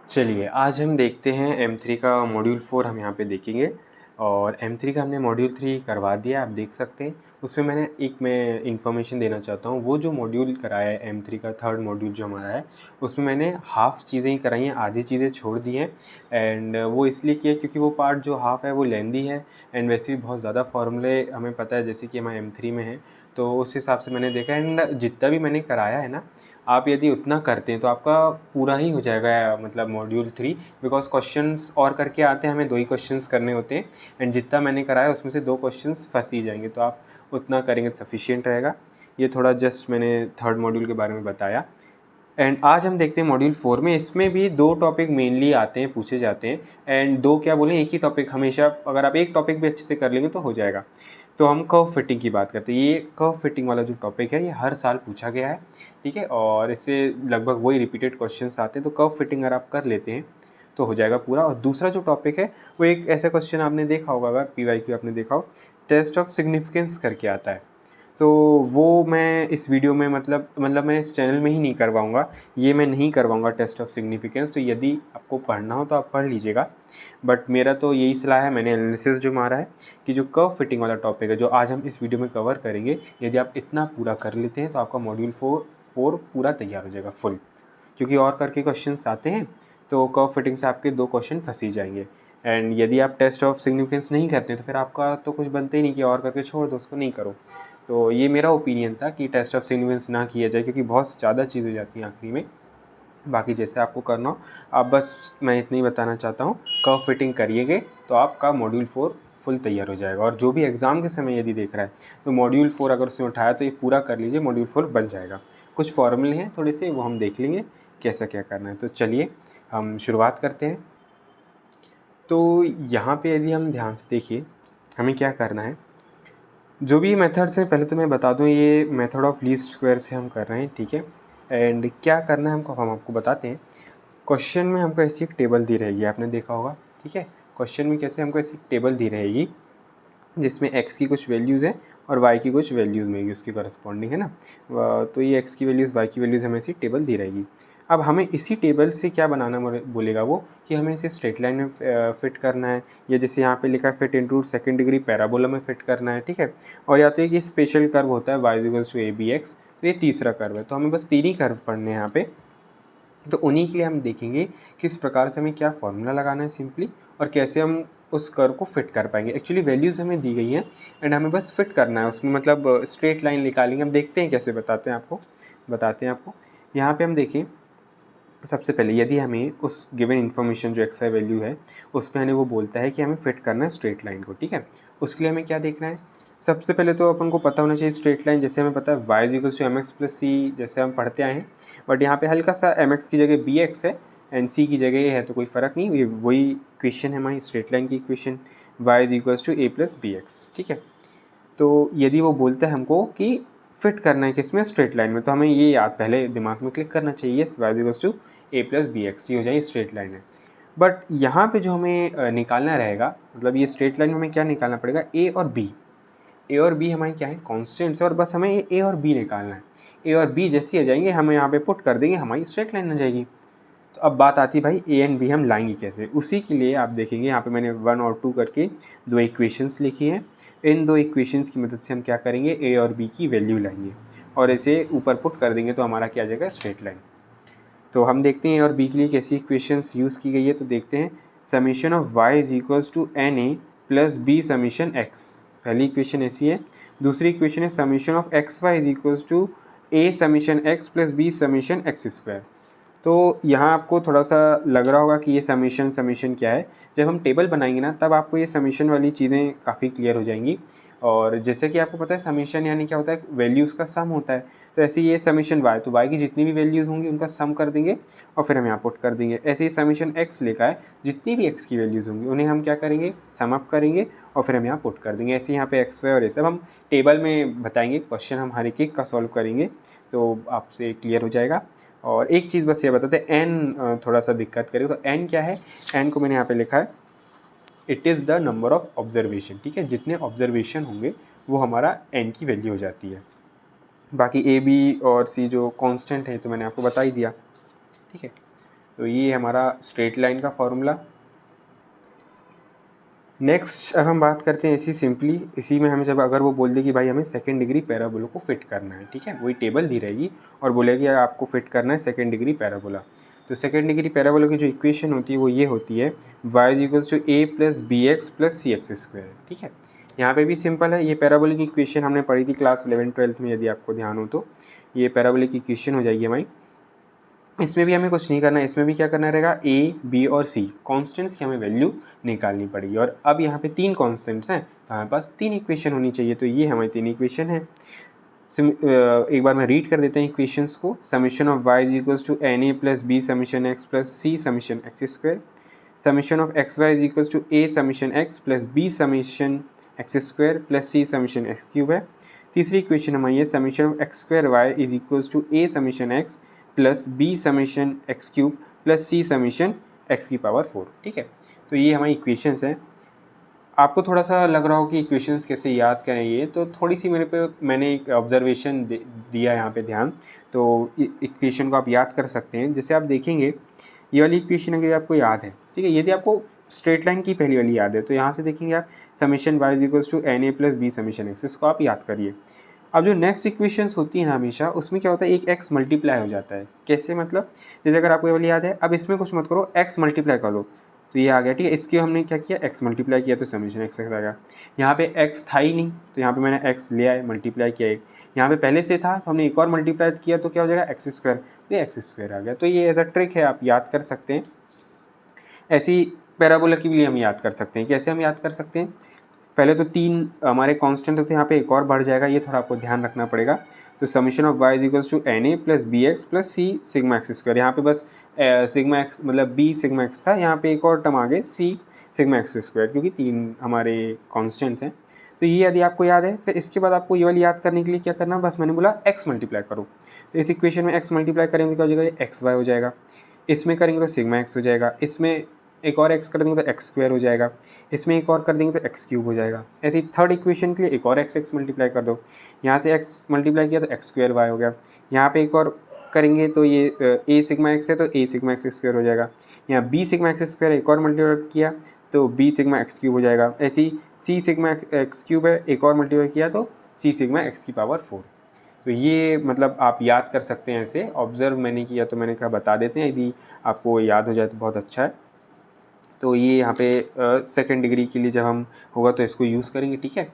चलिए, आज हम देखते हैं M3 का मॉड्यूल 4 हम यहाँ पे देखेंगे और M3 का हमने मॉड्यूल 3 करवा दिया, आप देख सकते हैं। उसमें मैं इन्फॉर्मेशन देना चाहता हूँ, वो जो मॉड्यूल कराया है M3 का थर्ड मॉड्यूल जो हमारा है, उसमें मैंने हाफ़ चीज़ें ही कराई हैं, आधी चीज़ें छोड़ दी हैं। एंड वो इसलिए किया क्योंकि वो पार्ट जो हाफ़ है वो लेंदी है एंड वैसे भी बहुत ज़्यादा फ़ॉर्मूले हमें पता है, जैसे कि हम M3 में हैं, तो उस हिसाब से मैंने देखा। एंड जितना भी मैंने कराया है ना, आप यदि उतना करते हैं तो आपका पूरा ही हो जाएगा, मतलब मॉड्यूल 3। बिकॉज क्वेश्चंस और करके आते हैं, हमें 2 ही क्वेश्चंस करने होते हैं एंड जितना मैंने कराया उसमें से 2 क्वेश्चंस फंस ही जाएंगे, तो आप उतना करेंगे तो सफिशिएंट रहेगा। ये थोड़ा जस्ट मैंने थर्ड मॉड्यूल के बारे में बताया। एंड आज हम देखते हैं मॉड्यूल 4 में। इसमें भी 2 टॉपिक मेनली आते हैं, पूछे जाते हैं। एंड 2 क्या बोलें, एक ही टॉपिक हमेशा, अगर आप एक टॉपिक भी अच्छे से कर लेंगे तो हो जाएगा। तो हम कर्व फिटिंग की बात करते हैं। ये कर्व फिटिंग वाला जो टॉपिक है ये हर साल पूछा गया है, ठीक है, और इससे लगभग वही रिपीटेड क्वेश्चंस आते हैं। तो कर्व फिटिंग अगर आप कर लेते हैं तो हो जाएगा पूरा। और दूसरा जो टॉपिक है वो एक ऐसा क्वेश्चन आपने देखा होगा, अगर PYQ आपने देखा हो, टेस्ट ऑफ सिग्निफिकेंस करके आता है। तो वो मैं इस वीडियो में मतलब मैं इस चैनल में ही नहीं करवाऊँगा, ये मैं नहीं करवाऊँगा टेस्ट ऑफ सिग्निफिकेंस। तो यदि आपको पढ़ना हो तो आप पढ़ लीजिएगा, बट मेरा तो यही सलाह है, मैंने एनालिसिस जो मारा है कि जो कर्व फिटिंग वाला टॉपिक है जो आज हम इस वीडियो में कवर करेंगे, यदि आप इतना पूरा कर लेते हैं तो आपका मॉड्यूल 4 पूरा तैयार हो जाएगा फुल। क्योंकि और करके क्वेश्चंस आते हैं तो कर्व फिटिंग से आपके 2 क्वेश्चन फंस ही जाएंगे। एंड यदि आप टेस्ट ऑफ सिग्निफिकेंस नहीं करते हैं तो फिर आपका तो कुछ बनता ही नहीं कि और करके छोड़ दो, उसको नहीं करो। तो ये मेरा ओपिनियन था कि टेस्ट ऑफ सिग्निफिकेंस ना किया जाए, क्योंकि बहुत ज़्यादा चीज़ हो जाती है आखिरी में। बाकी जैसे आपको करना हो, आप बस, मैं इतना ही बताना चाहता हूँ, कर्व फिटिंग करिएगा तो आपका मॉड्यूल 4 फुल तैयार हो जाएगा। और जो भी एग्ज़ाम के समय यदि देख रहा है तो मॉड्यूल 4 अगर उसने उठाया तो ये पूरा कर लीजिए, मॉड्यूल 4 बन जाएगा। कुछ फॉर्मूले हैं थोड़े से, वो हम देख लेंगे कैसा क्या करना है। तो चलिए हम शुरुआत करते हैं। तो यहाँ पे यदि हम ध्यान से देखिए, हमें क्या करना है, जो भी मेथड्स हैं, पहले तो मैं बता दूं ये मेथड ऑफ लीस्ट स्क्वायर से हम कर रहे हैं, ठीक है। एंड क्या करना है हमको, हम आपको बताते हैं। क्वेश्चन में हमको ऐसी एक टेबल दी रहेगी, आपने देखा होगा, ठीक है। क्वेश्चन में कैसे हमको ऐसी टेबल दी रहेगी जिसमें x की कुछ वैल्यूज़ हैं और y की कुछ वैल्यूज़ में उसकी करस्पॉन्डिंग है ना। तो ये x की वैल्यूज़ y की वैल्यूज़ हमें ऐसी टेबल दी रहेगी। अब हमें इसी टेबल से क्या बनाना बोलेगा वो, कि हमें इसे स्ट्रेट लाइन में फिट करना है, या जैसे यहाँ पे लिखा है fit into second degree parabola में फिट करना है, ठीक है। और या तो एक स्पेशल कर्व होता है y इक्वल्स टू ABX, तो ये तीसरा कर्व है। तो हमें बस 3 ही कर्व पढ़ने हैं यहाँ पे। तो उन्हीं के लिए हम देखेंगे किस प्रकार से हमें क्या फार्मूला लगाना है सिंपली, और कैसे हम उस कर्व को फिट कर पाएंगे। एक्चुअली वैल्यूज़ हमें दी गई हैं एंड हमें बस फिट करना है उसमें, मतलब स्ट्रेट लाइन निकालेंगे। हम देखते हैं कैसे, बताते हैं आपको। यहाँ पे हम देखें, सबसे पहले यदि हमें उस गिवन इन्फॉर्मेशन जो एक्स वाई वैल्यू है उसमें हमें वो बोलता है कि हमें फिट करना है स्ट्रेट लाइन को, ठीक है। उसके लिए हमें क्या देखना है, सबसे पहले तो अपन को पता होना चाहिए स्ट्रेट लाइन, जैसे हमें पता है y equals to mx plus C, जैसे हम पढ़ते आए हैं। बट यहाँ पे हल्का सा mx की जगह bx है एंड c की जगह ये है, तो कोई फ़र्क नहीं, ये वही इक्वेशन है हमारी स्ट्रेट लाइन की equation, y equals to a plus b x, ठीक है। तो यदि वो बोलता है हमको कि फिट करना है किसमें, स्ट्रेट लाइन में, तो हमें ये याद पहले दिमाग में क्लिक करना चाहिए, y equals to a plus b x, ये हो जाए स्ट्रेट लाइन है। बट यहाँ पे जो हमें निकालना रहेगा, मतलब ये स्ट्रेट लाइन में हमें क्या निकालना पड़ेगा, ए और बी हमारी क्या है, कॉन्स्टेंट्स है, और बस हमें ए और बी निकालना है। ए और बी जैसे ही आ जाएंगे हम यहाँ पे पुट कर देंगे, हमारी स्ट्रेट लाइन आ जाएगी। तो अब बात आती है भाई ए एंड बी हम लाएंगे कैसे, उसी के लिए आप देखेंगे यहाँ पे मैंने 1 और 2 करके 2 इक्वेशंस लिखी हैं। इन 2 इक्वेशंस की मदद से हम क्या करेंगे, ए और बी की वैल्यू लाएंगे और इसे ऊपर पुट कर देंगे, तो हमारा क्या आ जाएगा, स्ट्रेट लाइन। तो हम देखते हैं ए और बी के लिए कैसी इक्वेशंस यूज़ की गई है। तो देखते हैं, summation of y is equals to n a plus b summation x, पहली इक्वेशन ऐसी है। दूसरी इक्वेशन है summation of x y is equals to a summation x plus b summation x square. तो यहाँ आपको थोड़ा सा लग रहा होगा कि ये समीशन क्या है। जब हम टेबल बनाएंगे ना तब आपको ये समीशन वाली चीज़ें काफ़ी क्लियर हो जाएंगी। और जैसे कि आपको पता है समीशन यानी क्या होता है, वैल्यूज़ का सम होता है। तो ऐसे ही ये समीशन y, तो y की जितनी भी वैल्यूज़ होंगी उनका सम कर देंगे और फिर हम यहाँ पुट कर देंगे। ऐसे ही समीशन x लिखा है, जितनी भी x की वैल्यूज़ होंगी उन्हें हम क्या करेंगे, सम अप करेंगे और फिर हम यहाँ पुट कर देंगे। ऐसे यहाँ पे x y और ये सब हम टेबल में बताएंगे, क्वेश्चन हम हर एक का सॉल्व करेंगे तो आपसे क्लियर हो जाएगा। और एक चीज़ बस ये बताते हैं, n थोड़ा सा दिक्कत करेगा। तो n क्या है, n को मैंने यहाँ पे लिखा है, it is the number of observation, ठीक है। जितने ऑब्जर्वेशन होंगे वो हमारा n की वैल्यू हो जाती है। बाकी a b और c जो कांस्टेंट है तो मैंने आपको बता ही दिया, ठीक है। तो ये हमारा स्ट्रेट लाइन का फॉर्मूला। नेक्स्ट अब हम बात करते हैं इसी सिंपली, इसी में हमें जब अगर वो बोल दे कि भाई हमें सेकंड डिग्री पैराबोला को फिट करना है, ठीक है, वही टेबल दी रहेगी और बोलेगी आपको फिट करना है सेकंड डिग्री पैराबोला। तो सेकंड डिग्री पैराबोला की जो इक्वेशन होती है वो ये होती है y equals to a plus b x plus c x square, ठीक है। यहाँ पे भी सिंपल है, ये पैराबोलिक इक्वेशन हमने पढ़ी थी क्लास 11-12 में, यदि आपको ध्यान हो तो ये पैराबोलिक इक्वेशन हो जाएगी हमारी। इसमें भी हमें कुछ नहीं करना है, इसमें भी क्या करना रहेगा a, b और c कॉन्स्टेंट्स की हमें वैल्यू निकालनी पड़ेगी। और अब यहाँ पे 3 कॉन्स्टेंट्स हैं तो हमारे पास 3 इक्वेशन होनी चाहिए, तो ये हमारी 3 इक्वेशन है। एक बार मैं रीड कर देते हैं इक्वेशंस को। Summation of y is equals to n a plus b summation x plus c summation x square. Summation of x y is equals to a summation x plus b summation x square plus c summation x cube है। तीसरी equation हमारी है summation of x square y is equals to a summation x plus b summation x cube plus c summation x की power 4, ठीक है। तो ये हमारी इक्वेशंस हैं। आपको थोड़ा सा लग रहा हो कि इक्वेशंस कैसे याद करें, ये तो थोड़ी सी मैंने एक ऑब्जर्वेशन दिया यहाँ पे ध्यान, तो इक्वेशन को आप याद कर सकते हैं। जैसे आप देखेंगे ये वाली इक्वेशन अगर आपको याद है, ठीक है, यदि आपको स्ट्रेट लाइन की पहली वाली याद है तो यहाँ से देखेंगे आप summation y equals to n a plus b summation x, इसको आप याद करिए। अब जो नेक्स्ट इक्वेशंस होती हैं हमेशा उसमें क्या होता है, एक x मल्टीप्लाई हो जाता है। कैसे मतलब, जैसे अगर आपको ये वाली याद है, अब इसमें कुछ मत करो, x मल्टीप्लाई कर दो तो ये आ गया, ठीक है। इसके हमने क्या किया, x मल्टीप्लाई किया तो समीशन एक्स आ गया। यहाँ पे x था ही नहीं तो यहाँ पे मैंने x ले आए मल्टीप्लाई किया एक, यहाँ पे पहले से था तो हमने एक और मल्टीप्लाई किया तो क्या हो जाएगा एक्स स्क्वायर, तो ये एक्स स्क्वायर आ गया। तो ये एज अ ट्रिक है, आप याद कर सकते हैं। ऐसी पैराबोला की भी हम याद कर सकते हैं। कैसे हम याद कर सकते हैं, पहले तो 3 हमारे कांस्टेंट होते हैं, यहाँ पे एक और बढ़ जाएगा, ये थोड़ा आपको ध्यान रखना पड़ेगा। तो summation of y is equals to n a plus b x plus c sigma x square, यहाँ पे बस सिग्मा एक्स मतलब b सिग्मा एक्स था, यहाँ पे एक और टर्म आ गए c सिग्मा एक्स स्क्वायर, क्योंकि 3 हमारे कांस्टेंट्स हैं। तो ये यदि आपको याद है, फिर इसके बाद आपको ये वाली याद करने के लिए क्या करना, बस मैंने बोला x मल्टीप्लाई करो। तो इस इक्वेशन में x मल्टीप्लाई करेंगे तो क्या हो जाएगा, ये एक्स वाई हो जाएगा। इसमें करेंगे तो सिग्मा एक्स हो जाएगा, इसमें एक और x कर देंगे तो एक्स स्क्वायर हो जाएगा, इसमें एक और कर देंगे तो एक्स क्यूब हो जाएगा। ऐसे ही थर्ड इक्वेशन के लिए एक और x मल्टीप्लाई कर दो, यहाँ से x मल्टीप्लाई किया तो एक्स स्क्वायर वाई हो गया। यहाँ पे एक और करेंगे तो ये a सिग्मा एक्स है तो a सिग्मा एक्स स्क्वायर हो जाएगा। यहाँ b सिग्मा एक्स स्क्वायर एक और मल्टीप्लाई किया तो b सिग्मा एक्स क्यूब हो जाएगा। ऐसे ही c सिग्मा एक्स क्यूब है, एक और मल्टीप्लाई किया तो c सिग्मा एक्स की पावर 4। तो ये मतलब आप याद कर सकते हैं, ऐसे ऑब्जर्व मैंने किया तो मैंने कहा बता देते हैं, यदि आपको याद हो जाए तो बहुत अच्छा है। तो ये यहाँ पे सेकंड डिग्री के लिए जब हम होगा तो इसको यूज़ करेंगे, ठीक है।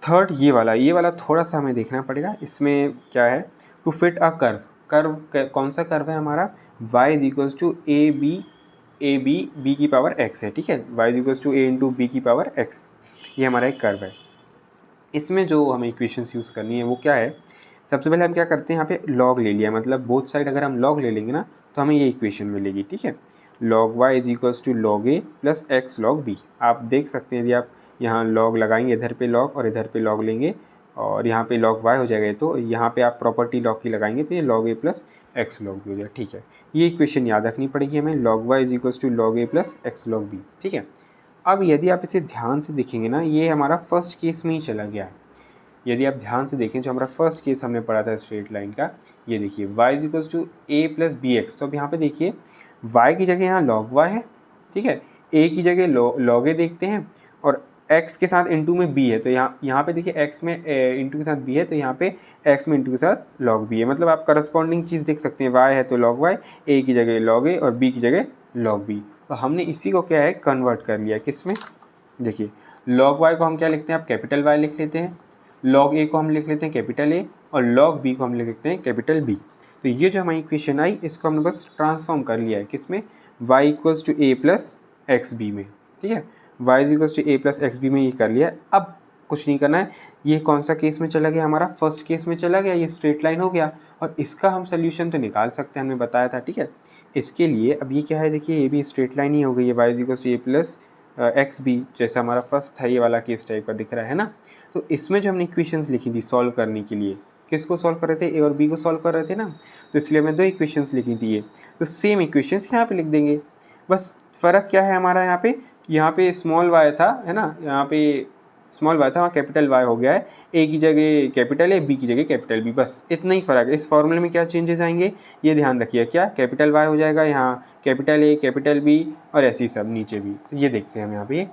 थर्ड ये वाला थोड़ा सा हमें देखना पड़ेगा। इसमें क्या है, टू फिट अ कर्व कौन सा कर्व है हमारा, y is equals to a b b की पावर x है, ठीक है। y is equals to a into b की पावर x, ये हमारा एक कर्व है। इसमें जो हमें इक्वेशंस यूज़ करनी है वो क्या है, सबसे पहले हम क्या करते हैं, यहाँ पे लॉग ले लिया, मतलब बोथ साइड अगर हम लॉग ले लेंगे ना तो हमें ये इक्वेशन मिलेगी, ठीक है। log y is equals to log a plus x log b। आप देख सकते हैं यदि आप यहाँ लॉग लगाएंगे, इधर पे लॉग और इधर पे लॉग लेंगे और यहाँ पे log y हो जाएगा, तो यहाँ पे आप प्रॉपर्टी लॉग की लगाएंगे तो ये log a plus x log b हो जाएगा, ठीक है। ये इक्वेशन याद रखनी पड़ेगी हमें, log y is equals to log a plus x log b, ठीक है। अब यदि आप इसे ध्यान से देखेंगे ना, ये हमारा फर्स्ट केस में ही चला गया है। यदि आप ध्यान से देखें, जो हमारा फर्स्ट केस हमने पढ़ा था स्ट्रेट लाइन का, ये देखिए y is equals to a plus b x. तो अब यहाँ पे देखिए y की जगह यहाँ log y है, ठीक है, a की जगह log a देखते हैं और x के साथ इंटू में b है, तो यहाँ पे देखिए x में इंटू के साथ b है तो यहाँ पे x में इंटू के साथ log b है। मतलब आप करस्पॉन्डिंग चीज़ देख सकते हैं, y है तो log y, a की जगह log a और b की जगह log b। तो हमने इसी को क्या है कन्वर्ट कर लिया किस में, देखिए log y को हम क्या लिखते हैं, आप कैपिटल Y लिख लेते हैं, log a को हम लिख लेते हैं कैपिटल A और log b को हम लिख लेते हैं कैपिटल B। तो ये जो हमारी इक्वेशन आई इसको हमने बस ट्रांसफॉर्म कर लिया है किसमें, y equals to a plus x b में, ठीक है। y is equals to a plus x b में ये कर लिया। अब कुछ नहीं करना है, ये कौन सा केस में चला गया, हमारा फर्स्ट केस में चला गया, ये स्ट्रेट लाइन हो गया और इसका हम सोल्यूशन तो निकाल सकते हैं, हमने बताया था, ठीक है। इसके लिए अब ये क्या है, देखिए ये भी स्ट्रेट लाइन ही हो गई है, y is equals to a plus x b, जैसा हमारा फर्स्ट था ये वाला केस टाइप का दिख रहा है ना। तो इसमें जो हमने इक्वेशंस लिखी थी सॉल्व करने के लिए, किसको सॉल्व कर रहे थे, ए और बी को सॉल्व कर रहे थे ना, तो इसलिए हमने 2 इक्वेशंस लिखी थी ये, तो सेम इक्वेशंस यहाँ पे लिख देंगे। बस फ़र्क क्या है हमारा, यहाँ पे स्मॉल y था, है ना, यहाँ पे स्मॉल वाई था वहाँ कैपिटल वाई हो गया है, ए की जगह कैपिटल ए, बी की जगह कैपिटल बी, बस इतना ही फ़र्क है। इस फॉर्मूले में क्या चेंजेस आएंगे ये ध्यान रखिए, क्या कैपिटल वाई हो जाएगा यहाँ कैपिटल ए कैपिटल बी और ऐसे ही सब नीचे भी। तो ये देखते हैं हम यहाँ पे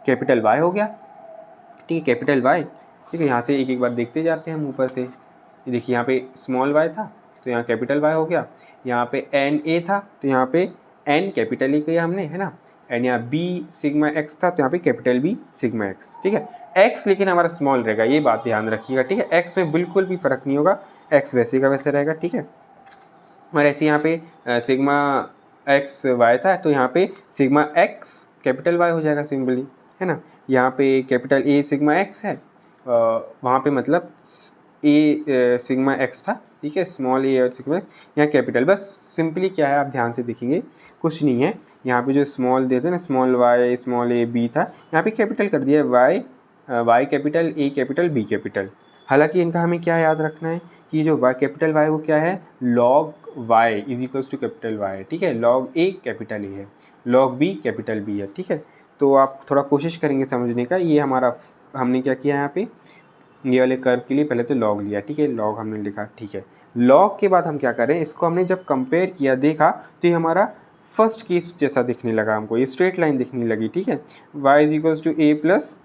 कैपिटल वाई हो गया, ठीक है कैपिटल वाई, ठीक है। यहाँ से एक एक बार देखते जाते हैं हम ऊपर से। ये देखिए यहाँ पे स्मॉल वाई था तो यहाँ कैपिटल वाई हो गया, यहाँ पे एन ए था तो यहाँ पे एन कैपिटल ए किया हमने, है ना। एंड यहाँ बी सिग्मा एक्स था तो यहाँ पे कैपिटल बी सिग्मा एक्स, ठीक है। एक्स लेकिन हमारा स्मॉल रहेगा, ये बात ध्यान रखिएगा, ठीक है। एक्स में बिल्कुल भी फ़र्क नहीं होगा, एक्स वैसे का वैसे रहेगा, ठीक है। और ऐसे यहाँ पे सिग्मा एक्स वाई था तो यहाँ पे सिग्मा एक्स कैपिटल वाई हो जाएगा सिंपली, है ना। यहाँ पे कैपिटल ए सिग्मा एक्स है, वहाँ पे मतलब ए सिग्मा एक्स था, ठीक है, स्मॉल ए और सिग्मा एक्स, यहाँ कैपिटल, बस सिंपली क्या है आप ध्यान से देखेंगे कुछ नहीं है। यहाँ पे जो स्मॉल देते हैं ना, small y small a b था, यहाँ पे कैपिटल कर दिया वाई, वाई कैपिटल ए कैपिटल बी कैपिटल। हालांकि इनका हमें क्या याद रखना है कि जो वाई कैपिटल वाई वो क्या है, log y is equals to capital y, ठीक है। लॉग ए कैपिटल ए है, लॉग बी कैपिटल बी है, ठीक है। तो आप थोड़ा कोशिश करेंगे समझने का। ये हमारा हमने क्या किया यहाँ पे, ये वाले कर्व के लिए पहले तो लॉग लिया, ठीक है, लॉग हमने लिखा, ठीक है। लॉग के बाद हम क्या करें, इसको हमने जब कंपेयर किया देखा तो ये हमारा फर्स्ट केस जैसा दिखने लगा हमको, ये स्ट्रेट लाइन दिखने लगी, ठीक है। Y is equals to A plus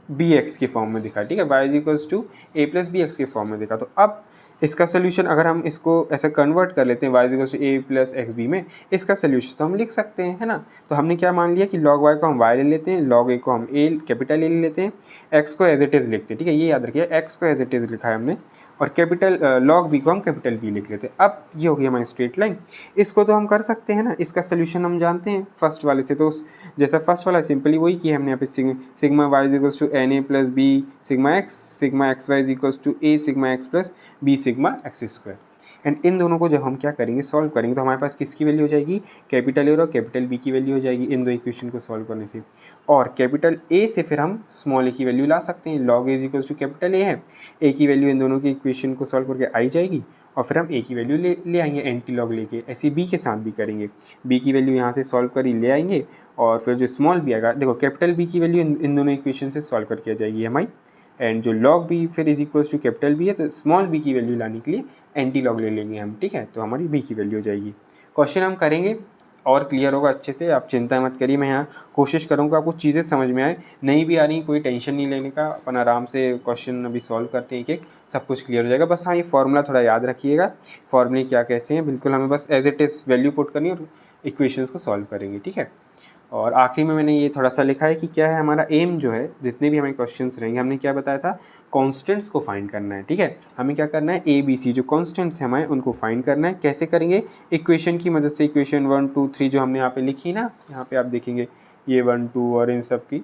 b x के फॉर्म में दिखा, ठीक है, y is equals to A plus b x के फॉर्म में दिखा। तो अब इसका सोल्यूशन अगर हम इसको ऐसा कन्वर्ट कर लेते हैं y is equals to A plus x b में, इसका सोल्यूशन तो हम लिख सकते हैं, है ना। तो हमने क्या मान लिया कि लॉग वाई को हम वाई ले लेते हैं, लॉग ए को हम ए कैपिटल ए ले लेते हैं, एक्स को एज इट इज़ लिखते हैं, ठीक है, ये याद रखिए, एक्स को एज इट इज़ लिखा है हमने, और कैपिटल लॉग बी को हम कैपिटल बी लिख लेते हैं। अब ये हो गई हमारी स्ट्रेट लाइन, इसको तो हम कर सकते हैं ना, इसका सोल्यूशन हम जानते हैं फर्स्ट वाले से। तो जैसा फर्स्ट वाला सिंपली वही किया हमने यहाँ पे, sigma y is equals to n a plus b sigma x y is equals to a sigma x plus b sigma x square. And इन दोनों को जब हम क्या करेंगे सॉल्व करेंगे तो हमारे पास किसकी वैल्यू हो जाएगी, कैपिटल ए और कैपिटल बी की वैल्यू हो जाएगी इन दो इक्वेशन को सॉल्व करने से। और कैपिटल ए से फिर हम स्मॉल ए की वैल्यू ला सकते हैं, log a is equals to capital ए है, ए की वैल्यू इन दोनों की इक्वेशन को सॉल्व करके आई जाएगी, और फिर हम ए की वैल्यू ले आएंगे एंटी लॉग लेके। ऐसे बी के साथ भी करेंगे, बी की वैल्यू यहाँ से सॉल्व कर ही ले आएंगे, और फिर जो स्मॉल बी आएगा, देखो कैपिटल बी की वैल्यू इन दोनों इक्वेशन से सॉल्व करके आ जाएगी हमारी, एंड जो लॉग बी फिर is equals to capital B है, तो स्मॉल बी की वैल्यू लाने के लिए एंटी लॉग ले लेंगे हम, ठीक है। तो हमारी बी की वैल्यू हो जाएगी। क्वेश्चन हम करेंगे और क्लियर होगा अच्छे से, आप चिंता मत करिए, मैं यहाँ कोशिश करूँगा आपको चीज़ें समझ में आए, नहीं भी आ रही कोई टेंशन नहीं लेने का, अपन आराम से क्वेश्चन अभी सॉल्व करते हैं एक एक, सब कुछ क्लियर हो जाएगा। बस हाँ ये फार्मूला थोड़ा याद रखिएगा, फार्मूले क्या कैसे हैं, बिल्कुल हमें बस as it is value put करनी और इक्वेशंस को सॉल्व करेंगे, ठीक है। और आखिरी में मैंने ये थोड़ा सा लिखा है कि क्या है हमारा एम जो है, जितने भी हमें क्वेश्चंस रहेंगे, हमने क्या बताया था, कांस्टेंट्स को फाइंड करना है, ठीक है। हमें क्या करना है, ए बी सी जो कांस्टेंट्स हैं हमारे उनको फाइंड करना है। कैसे करेंगे, इक्वेशन की मदद से, इक्वेशन 1 2 3 जो हमने यहाँ पे लिखी ना, यहाँ पे आप देखेंगे ये 1 2 और इन सब की,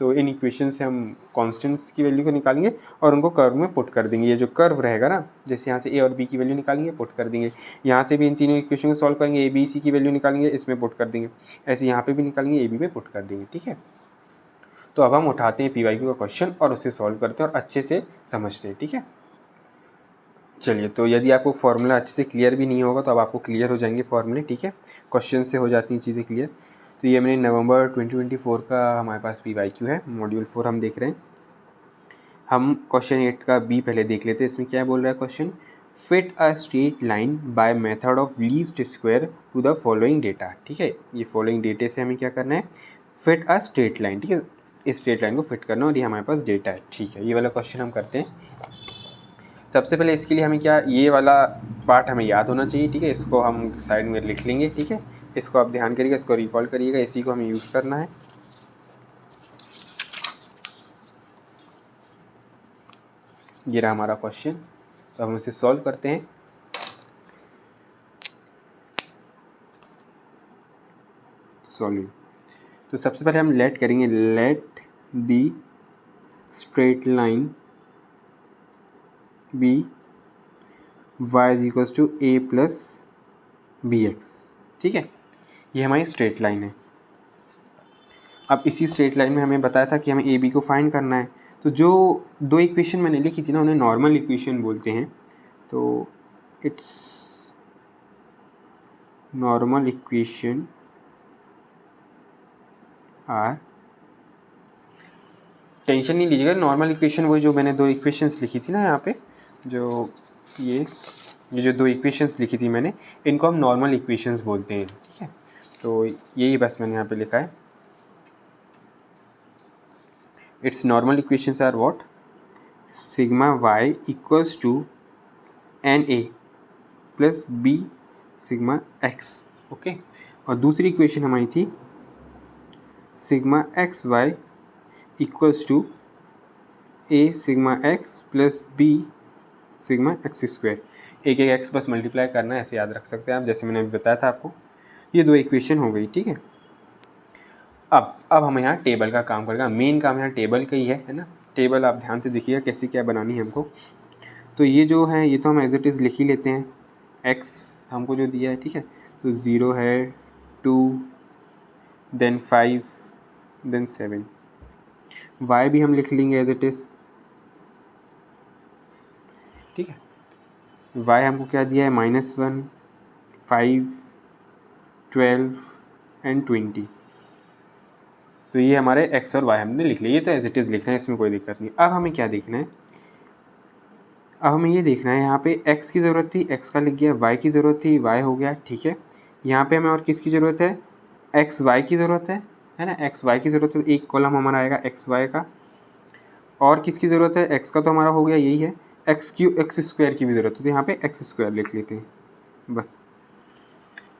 तो इन इक्वेशन से हम कांस्टेंट्स की वैल्यू को निकालेंगे और उनको कर्व में पुट कर देंगे। ये जो कर्व रहेगा ना, जैसे यहाँ से ए और बी की वैल्यू निकालेंगे पुट कर देंगे, यहाँ से भी इन तीनों इक्वेशन को सॉल्व करेंगे, ए बी सी की वैल्यू निकालेंगे इसमें पुट कर देंगे, ऐसे यहाँ पे भी निकालेंगे, ए बी में पुट कर देंगे, ठीक है। तो अब हम उठाते हैं PYQ का क्वेश्चन और उसे सॉल्व करते हैं और अच्छे से समझते हैं, ठीक है। चलिए, तो यदि आपको फार्मूला अच्छे से क्लियर भी नहीं होगा तो अब आपको क्लियर हो जाएंगे फार्मूले, ठीक है, क्वेश्चन से हो जाती हैं चीज़ें क्लियर। तो ये मैंने नवंबर 2024 का हमारे पास PYQ है, मॉड्यूल 4 हम देख रहे हैं। हम क्वेश्चन 8 का बी पहले देख लेते हैं। इसमें क्या बोल रहा है question, fit a straight line by method of least square to the following data, ठीक है। ये फॉलोइंग डेटे से हमें क्या करना है, फिट अ स्ट्रेट लाइन, ठीक है, इस स्ट्रेट लाइन को फिट करना और ये हमारे पास डेटा है, ठीक है। ये वाला क्वेश्चन हम करते हैं। सबसे पहले इसके लिए हमें क्या, ये वाला पार्ट हमें याद होना चाहिए, ठीक है, इसको हम साइड में लिख लेंगे, ठीक है। इसको आप ध्यान करिएगा, इसको रिकॉल करिएगा, इसी को हमें यूज़ करना है। ये रहा हमारा क्वेश्चन, तो हम इसे सॉल्व करते हैं। सॉल्व, तो सबसे पहले हम लेट करेंगे, let the straight line be y is equals to A plus b x, ठीक है। ये हमारी स्ट्रेट लाइन है। अब इसी स्ट्रेट लाइन में हमें बताया था कि हमें ए बी को फाइंड करना है। तो जो दो इक्वेशन मैंने लिखी थी ना, उन्हें नॉर्मल इक्वेशन बोलते हैं। तो it's normal equation are tension नहीं लीजिएगा, नॉर्मल इक्वेशन वही जो मैंने 2 इक्वेशंस लिखी थी ना यहाँ पे, जो ये जो 2 इक्वेशंस लिखी थी मैंने, इनको हम नॉर्मल इक्वेशंस बोलते हैं, ठीक है। तो यही बस मैंने यहाँ पे लिखा है, it's normal equations are what, sigma y equals to n a plus b sigma x, okay. और दूसरी इक्वेशन हमारी थी sigma x y equals to a sigma x plus b sigma x square. एक एक एक्स बस multiply करना है, ऐसे याद रख सकते हैं आप, जैसे मैंने अभी बताया था आपको। ये 2 इक्वेशन हो गई, ठीक है। अब हम यहाँ टेबल का काम करेंगे, मेन काम यहाँ टेबल का ही है ना। टेबल आप ध्यान से देखिएगा कैसे क्या बनानी है हमको। तो ये जो है ये तो हम एज इट इज़ लिख ही लेते हैं, एक्स हमको जो दिया है, ठीक है। तो 0 है, 2 देन 5 देन 7, वाई भी हम लिख लेंगे एज इट इज़, ठीक है। वाई हमको क्या दिया है, -1, 5, 12 एंड 20। तो ये हमारे एक्स और वाई हमने लिख लिया, ये तो एज इट इज़ लिखना है, इसमें कोई दिक्कत नहीं। अब हमें क्या देखना है, अब हमें ये देखना है, यहाँ पे x की ज़रूरत थी, x का लिख गया, y की ज़रूरत थी, y हो गया, ठीक है। यहाँ पे हमें और किसकी ज़रूरत है, x y की ज़रूरत है ना, x y की ज़रूरत है। एक कॉलम हमारा आएगा x y का। और किसकी ज़रूरत है, x का तो हमारा हो गया, यही है। x स्क्वायर की भी ज़रूरत है, तो यहाँ पे x स्क्वायर लिख लेते हैं बस,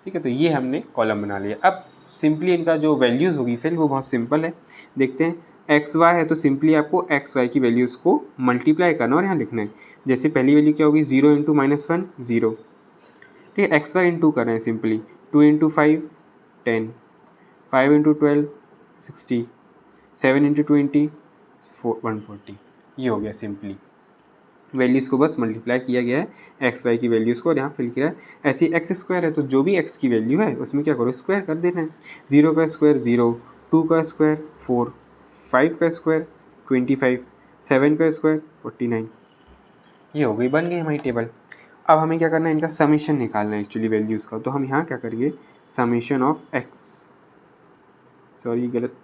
ठीक है। तो ये हमने कॉलम बना लिया। अब सिंपली इनका जो वैल्यूज़ होगी फिर वो बहुत सिंपल है, देखते हैं। एक्स वाई है तो सिंपली आपको एक्स वाई की वैल्यूज़ को मल्टीप्लाई करना और यहाँ लिखना है। जैसे पहली वैल्यू क्या होगी, 0 × -1 0, ठीक है। एक्स वाई इंटू कर रहे हैं सिंपली, 2 × 5 10, 5 × 12 60, 7 × 20 140। ये हो गया सिंपली, वैल्यूज़ को बस मल्टीप्लाई किया गया है एक्स वाई की वैल्यूज़ को, और यहाँ फिल किया है। ऐसे ही एक्स स्क्वायर है तो जो भी एक्स की वैल्यू है उसमें क्या करो, स्क्वायर कर देना है। 0 का स्क्वायर 0, 2 का स्क्वायर 4, 5 का स्क्वायर 25, 7 का स्क्वायर 49। ये हो गई, बन गई हमारी टेबल। अब हमें क्या करना है, इनका समीशन निकालना है एक्चुअली वैल्यूज़ का। तो हम यहाँ क्या करेंगे, समीशन ऑफ एक्स, सॉरी गलत,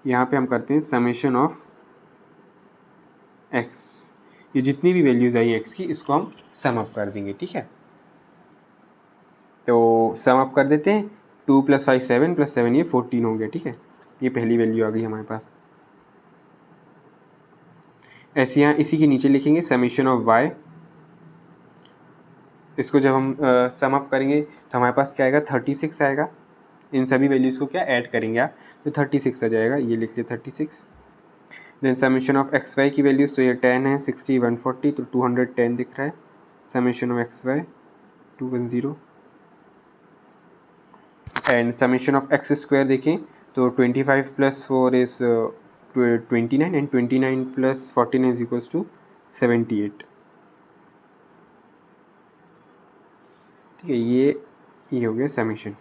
यहाँ पे हम करते हैं समीशन ऑफ एक्स। ये जितनी भी वैल्यूज़ आई एक्स की, इसको हम सम अप कर देंगे, ठीक है। तो सम अप कर देते हैं, 2 + 5 7 + 7 ये 14 हो गया, ठीक है। ये पहली वैल्यू आ गई हमारे पास। ऐसे यहाँ इसी के नीचे लिखेंगे समीशन ऑफ वाई। इसको जब हम सम अप करेंगे तो हमारे पास क्या आएगा, 36 आएगा। इन सभी वैल्यूज़ को क्या ऐड करेंगे आप, तो 36 आ जाएगा, ये लिख लिया 36। Then summation of x y की वैल्यूज़, तो ये 10 है, 60 140, तो 210 दिख रहा है। Summation of x y 210। And summation of x square देखें तो 25 + 4 is 29, and 29 + 14 is equals to 78, ठीक है। ये हो गया समीशन।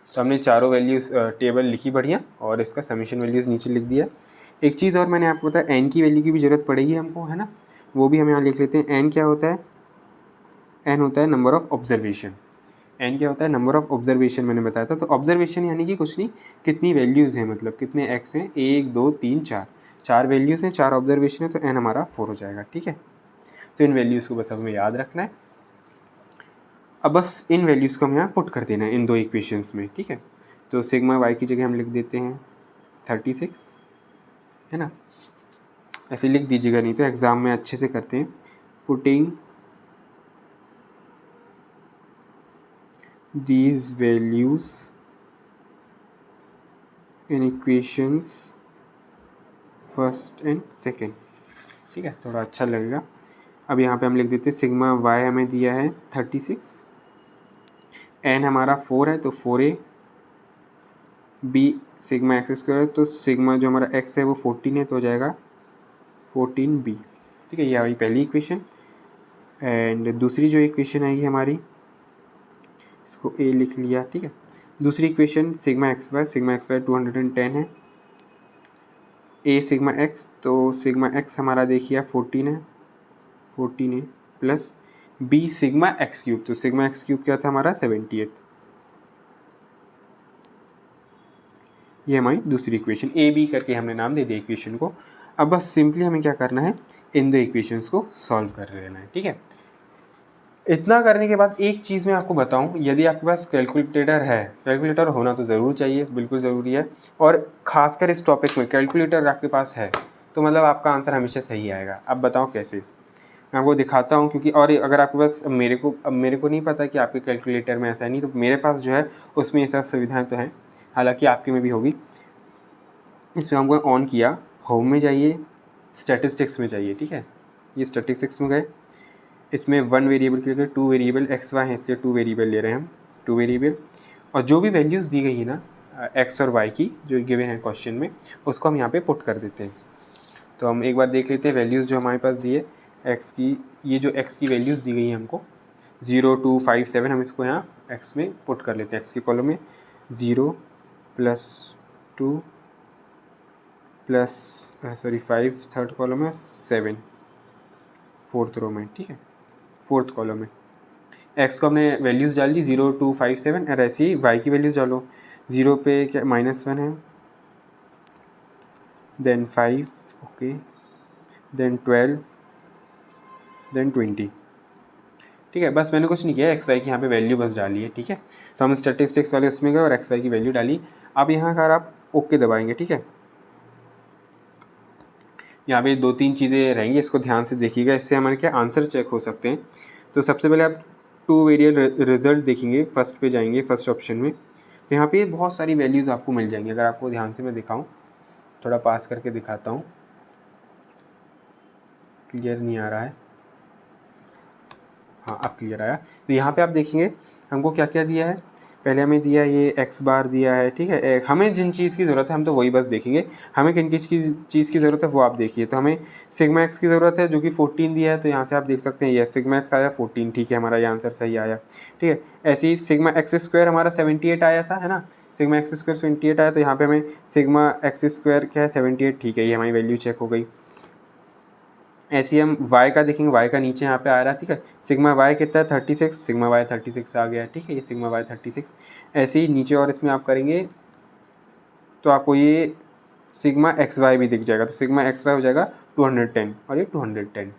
तो हमने चारों वैल्यूज़ टेबल लिखी बढ़िया, और इसका समीशन वैल्यूज़ नीचे लिख दिया। एक चीज़ और मैंने आपको बताया, एन की वैल्यू की भी ज़रूरत पड़ेगी हमको, है ना। वो भी हम यहाँ लिख लेते हैं। एन क्या होता है, एन होता है नंबर ऑफ़ ऑब्जर्वेशन। एन क्या होता है, नंबर ऑफ़ ऑब्जर्वेशन मैंने बताया था। तो ऑब्जर्वेशन यानी कि कुछ नहीं, कितनी वैल्यूज़ हैं, मतलब कितने एक्स हैं, 1 2 3 4, 4 वैल्यूज़ हैं, 4 ऑब्जर्वेशन है, तो एन हमारा 4 हो जाएगा, ठीक है। तो इन वैल्यूज़ को बस हमें याद रखना है। अब बस इन वैल्यूज़ को हम यहाँ पुट कर देना है इन 2 इक्वेशंस में, ठीक है। तो सिग्मा वाई की जगह हम लिख देते हैं 36, है ना। ऐसे लिख दीजिएगा, नहीं तो एग्ज़ाम में अच्छे से करते हैं। Putting these values in equations first and second, ठीक है, थोड़ा अच्छा लगेगा। अब यहाँ पे हम लिख देते हैं सिग्मा वाई हमें दिया है 36, एन हमारा 4 है तो 4a, B sigma x square है तो सिग्मा जो हमारा एक्स है वो 14 है तो हो जाएगा 14b, ठीक है। ये आई पहली इक्वेशन। एंड दूसरी जो इक्वेशन आएगी हमारी, इसको ए लिख लिया, ठीक है। दूसरी इक्वेशन सिग्मा एक्स वाई 210 है, ए सिग्मा एक्स, तो सिग्मा एक्स हमारा देखिए 14 है, 14 plus b sigma x cube, तो सिग्मा एक्स क्यूब क्या था हमारा 78, ये हमारी दूसरी इक्वेशन ए बी करके हमने नाम दे दिया इक्वेशन को। अब बस सिंपली हमें क्या करना है, इन दो इक्वेशंस को सॉल्व कर लेना है, ठीक है। इतना करने के बाद एक चीज़ मैं आपको बताऊं, यदि आपके पास कैलकुलेटर है, कैलकुलेटर होना तो ज़रूर चाहिए, बिल्कुल ज़रूरी है, और ख़ासकर इस टॉपिक में कैलकुलेटर आपके पास है तो मतलब आपका आंसर हमेशा सही आएगा। अब बताओ कैसे, मैं आपको दिखाता हूँ। क्योंकि और अगर आपके पास, मेरे को नहीं पता कि आपके कैलकुलेटर में ऐसा है, नहीं तो मेरे पास जो है उसमें ये सब सुविधाएँ तो हैं, हालाँकि आपके में भी होगी। इसमें हमको ऑन किया, होम में जाइए, स्टैटिस्टिक्स में जाइए, ठीक है। ये स्टैटिस्टिक्स में गए, इसमें 1 वेरिएबल के लिए 2 वेरिएबल एक्स वाई हैं, इसलिए 2 वेरिएबल ले रहे हैं हम, 2 वेरिएबल। और जो भी वैल्यूज़ दी गई है ना एक्स और वाई की, जो गिवे हैं क्वेश्चन में, उसको हम यहाँ पे पुट कर देते हैं। तो हम एक बार देख लेते हैं वैल्यूज़ जो हमारे पास दी है एक्स की। ये जो एक्स की वैल्यूज़ दी गई हैं हमको 0 2 5 7, हम इसको यहाँ एक्स में पुट कर लेते हैं। एक्स की कॉलम में 0 + 2 5 थर्ड कॉलम में, 7 फोर्थ रो में, ठीक है, फोर्थ कॉलम में। एक्स को हमने वैल्यूज़ डाल दी 0 2 5 7, और ऐसे ही वाई की वैल्यूज़ डालो। 0 पे क्या -1 है, देन 5, ओके, देन 12, देन 20, ठीक है। बस मैंने कुछ नहीं किया, एक्स वाई की यहाँ पे वैल्यू बस डाली है, ठीक है। तो हम स्टैटिस्टिक्स वाले उसमें गए और एक्स वाई की वैल्यू डाली। अब यहाँ अगर आप ओके दबाएंगे, ठीक है, यहाँ पे 2-3 चीज़ें रहेंगी, इसको ध्यान से देखिएगा, इससे हमारे क्या आंसर चेक हो सकते हैं। तो सबसे पहले आप 2 वेरिएबल रिजल्ट देखेंगे, फर्स्ट पे जाएंगे, फर्स्ट ऑप्शन में, तो यहाँ पे बहुत सारी वैल्यूज़ आपको मिल जाएंगी। अगर आपको ध्यान से मैं दिखाऊँ, थोड़ा पास करके दिखाता हूँ, क्लियर नहीं आ रहा है, हाँ अब क्लियर आया। तो यहाँ पे आप देखेंगे हमको क्या क्या दिया है। पहले हमें दिया ये एक्स बार दिया है, ठीक है। हमें जिन चीज़ की ज़रूरत है हम तो वही बस देखेंगे, हमें किन किस चीज़ की ज़रूरत है वो आप देखिए। तो हमें सिग्मा एक्स की ज़रूरत है जो कि 14 दिया है, तो यहाँ से आप देख सकते हैं ये सिग्मा एक्स आया 14, ठीक है, हमारा ये आंसर सही आया, ठीक है। ऐसे ही सिग्मा एक्स स्क्वायर हमारा 78 आया था, है ना, सिग्मा एक्स स्क्वायर 78 आया, तो यहाँ पर हमें सिग्मा एक्स स्क्वायर क्या है 78, ठीक है, ये हमारी वैल्यू चेक हो गई। ऐसे ही हम y का देखेंगे, y का नीचे यहाँ पे आ रहा है, ठीक है, सिग्मा y कितना है 36, सिग्मा y 36 आ गया, ठीक है, ये सिग्मा y 36। ऐसे ही नीचे और इसमें आप करेंगे तो आपको ये सिग्मा एक्स वाई भी दिख जाएगा, तो सिग्मा एक्स वाई हो जाएगा 210 और ये 210।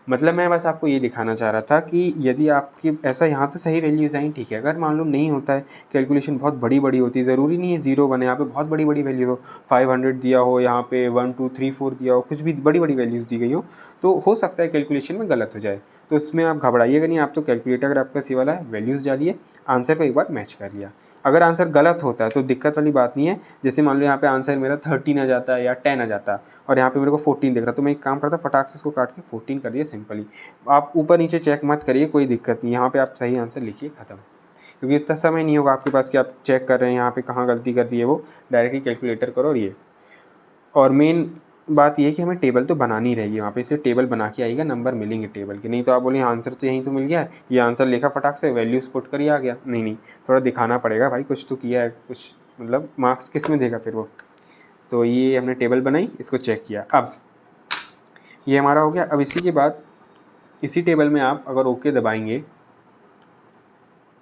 मतलब मैं बस आपको ये दिखाना चाह रहा था कि यदि आपकी ऐसा यहाँ तो सही वैल्यूज़ आई, ठीक है, अगर मान लो नहीं होता है, कैलकुलेशन बहुत बड़ी बड़ी होती है, ज़रूरी नहीं है 0 बने, यहाँ पे बहुत बड़ी बड़ी वैल्यू हो, 500 दिया हो, यहाँ पे 1 2 3 4 दिया हो, कुछ भी बड़ी बड़ी वैल्यूज़ दी गई हो, तो हो सकता है कैलकुलेशन में गलत हो जाए। तो इसमें आप घबराइएगा नहीं, आप तो कैलकुलेटर अगर आपका सी वाला है, वैल्यूज़ डालिए, आंसर को एक बार मैच कर लिया। अगर आंसर गलत होता है तो दिक्कत वाली बात नहीं है। जैसे मान लो यहाँ पे आंसर मेरा 13 आ जाता है या 10 आ जाता है और यहाँ पे मेरे को 14 दिख रहा है, तो मैं एक काम करता फटाक से इसको काट के 14 कर दिया सिंपली। आप ऊपर नीचे चेक मत करिए, कोई दिक्कत नहीं, यहाँ पे आप सही आंसर लिखिए, ख़त्म। क्योंकि इतना समय नहीं होगा आपके पास कि आप चेक कर रहे हैं यहाँ पे कहाँ गलती कर दी है, वो डायरेक्टली कैलकुलेटर करो। और ये और मेन बात ये है कि हमें टेबल तो बनानी रहेगी वहाँ पे, इसे टेबल बना के आइएगा, नंबर मिलेंगे टेबल के। नहीं तो आप बोले आंसर तो यहीं तो मिल गया, ये आंसर लिखा फटाक से, वैल्यूज पुट कर ही आ गया। नहीं नहीं, थोड़ा दिखाना पड़ेगा भाई, कुछ तो किया है, कुछ मतलब मार्क्स किस में देगा फिर वो। तो ये हमने टेबल बनाई, इसको चेक किया। अब ये हमारा हो गया। अब इसी के बाद इसी टेबल में आप अगर ओके दबाएंगे,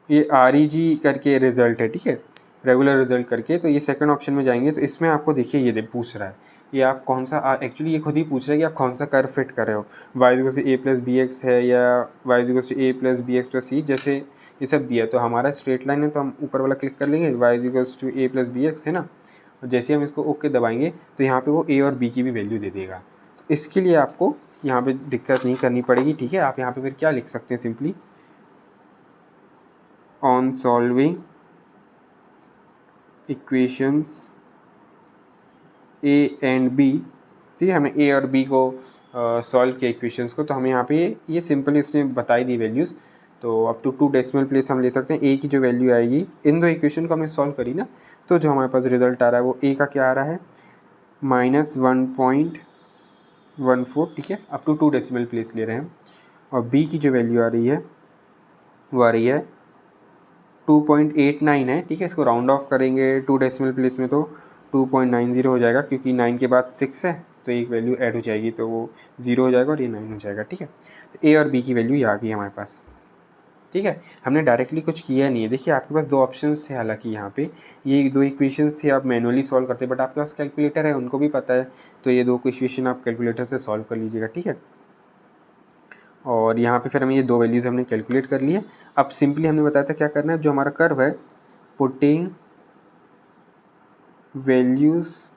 ये REG करके रिज़ल्ट है, ठीक है, रेगुलर रिजल्ट करके, तो ये सेकंड ऑप्शन में जाएंगे तो इसमें आपको देखिए ये पूछ रहा है, ये आप कौन सा, एक्चुअली ये खुद ही पूछ रहा है कि आप कौन सा कर्व फिट कर रहे हो, y=a+bx है या y=a+bx+c, जैसे ये सब दिया। तो हमारा स्ट्रेट लाइन है तो हम ऊपर वाला क्लिक कर लेंगे, y=a+bx है ना, और जैसे हम इसको ओके दबाएंगे तो यहाँ पे वो a और b की भी वैल्यू दे देगा। तो इसके लिए आपको यहाँ पे दिक्कत नहीं करनी पड़ेगी, ठीक है। आप यहाँ पे फिर क्या लिख सकते हैं, simply on solving equations a and b, ठीक है, हमें a और b को सॉल्व किया इक्वेशंस को, तो हमें यहाँ पे ये सिंपली इसने बताई दी वैल्यूज़। तो अप टू 2 डेसिमल प्लेस हम ले सकते हैं। a की जो वैल्यू आएगी, इन दो इक्वेशन को हमने सॉल्व करी ना, तो जो हमारे पास रिजल्ट आ रहा है वो a का क्या आ रहा है -1.14, ठीक है, अप टू 2 डेसिमल प्लेस ले रहे हैं। और b की जो वैल्यू आ रही है वो आ रही है 2.89 है, ठीक है। इसको राउंड ऑफ करेंगे 2 डेसिमल प्लेस में तो 2.90 हो जाएगा, क्योंकि 9 के बाद 6 है तो एक वैल्यू ऐड हो जाएगी, तो वो 0 हो जाएगा और ये 9 हो जाएगा, ठीक है। तो a और b की वैल्यू ये आ गई हमारे पास। ठीक है, हमने डायरेक्टली कुछ किया नहीं है। देखिए आपके पास 2 ऑप्शंस थे, हालांकि यहाँ पे ये 2 इक्वेशंस थे, आप मैनुअली सॉल्व करते, बट आपके पास कैलकुलेटर है, उनको भी पता है, तो ये 2 इक्वेशन आप कैलकुलेटर से सॉल्व कर लीजिएगा। ठीक है, और यहाँ पे फिर हमें ये 2 वैल्यूज़ हमने कैलकुलेट कर लिए। अब सिंपली हमने बताया था क्या करना है, जो हमारा कर्व है, putting values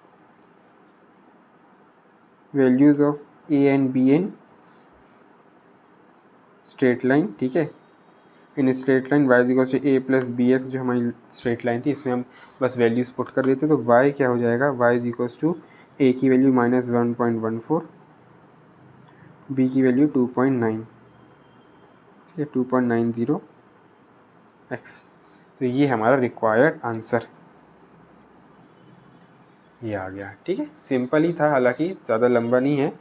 of a and b in straight line. ठीक है, in straight line y equal to A plus b x, जो हमारी स्ट्रेट लाइन थी, इसमें हम बस वैल्यूज़ पुट कर देते, तो y क्या हो जाएगा, y इज इक्वल टू ए की वैल्यू -1.14, बी की वैल्यू 2.9, या 2.90 x। तो ये हमारा रिक्वायर्ड आंसर ये आ गया। ठीक है, सिंपल ही था, हालांकि ज़्यादा लंबा नहीं है।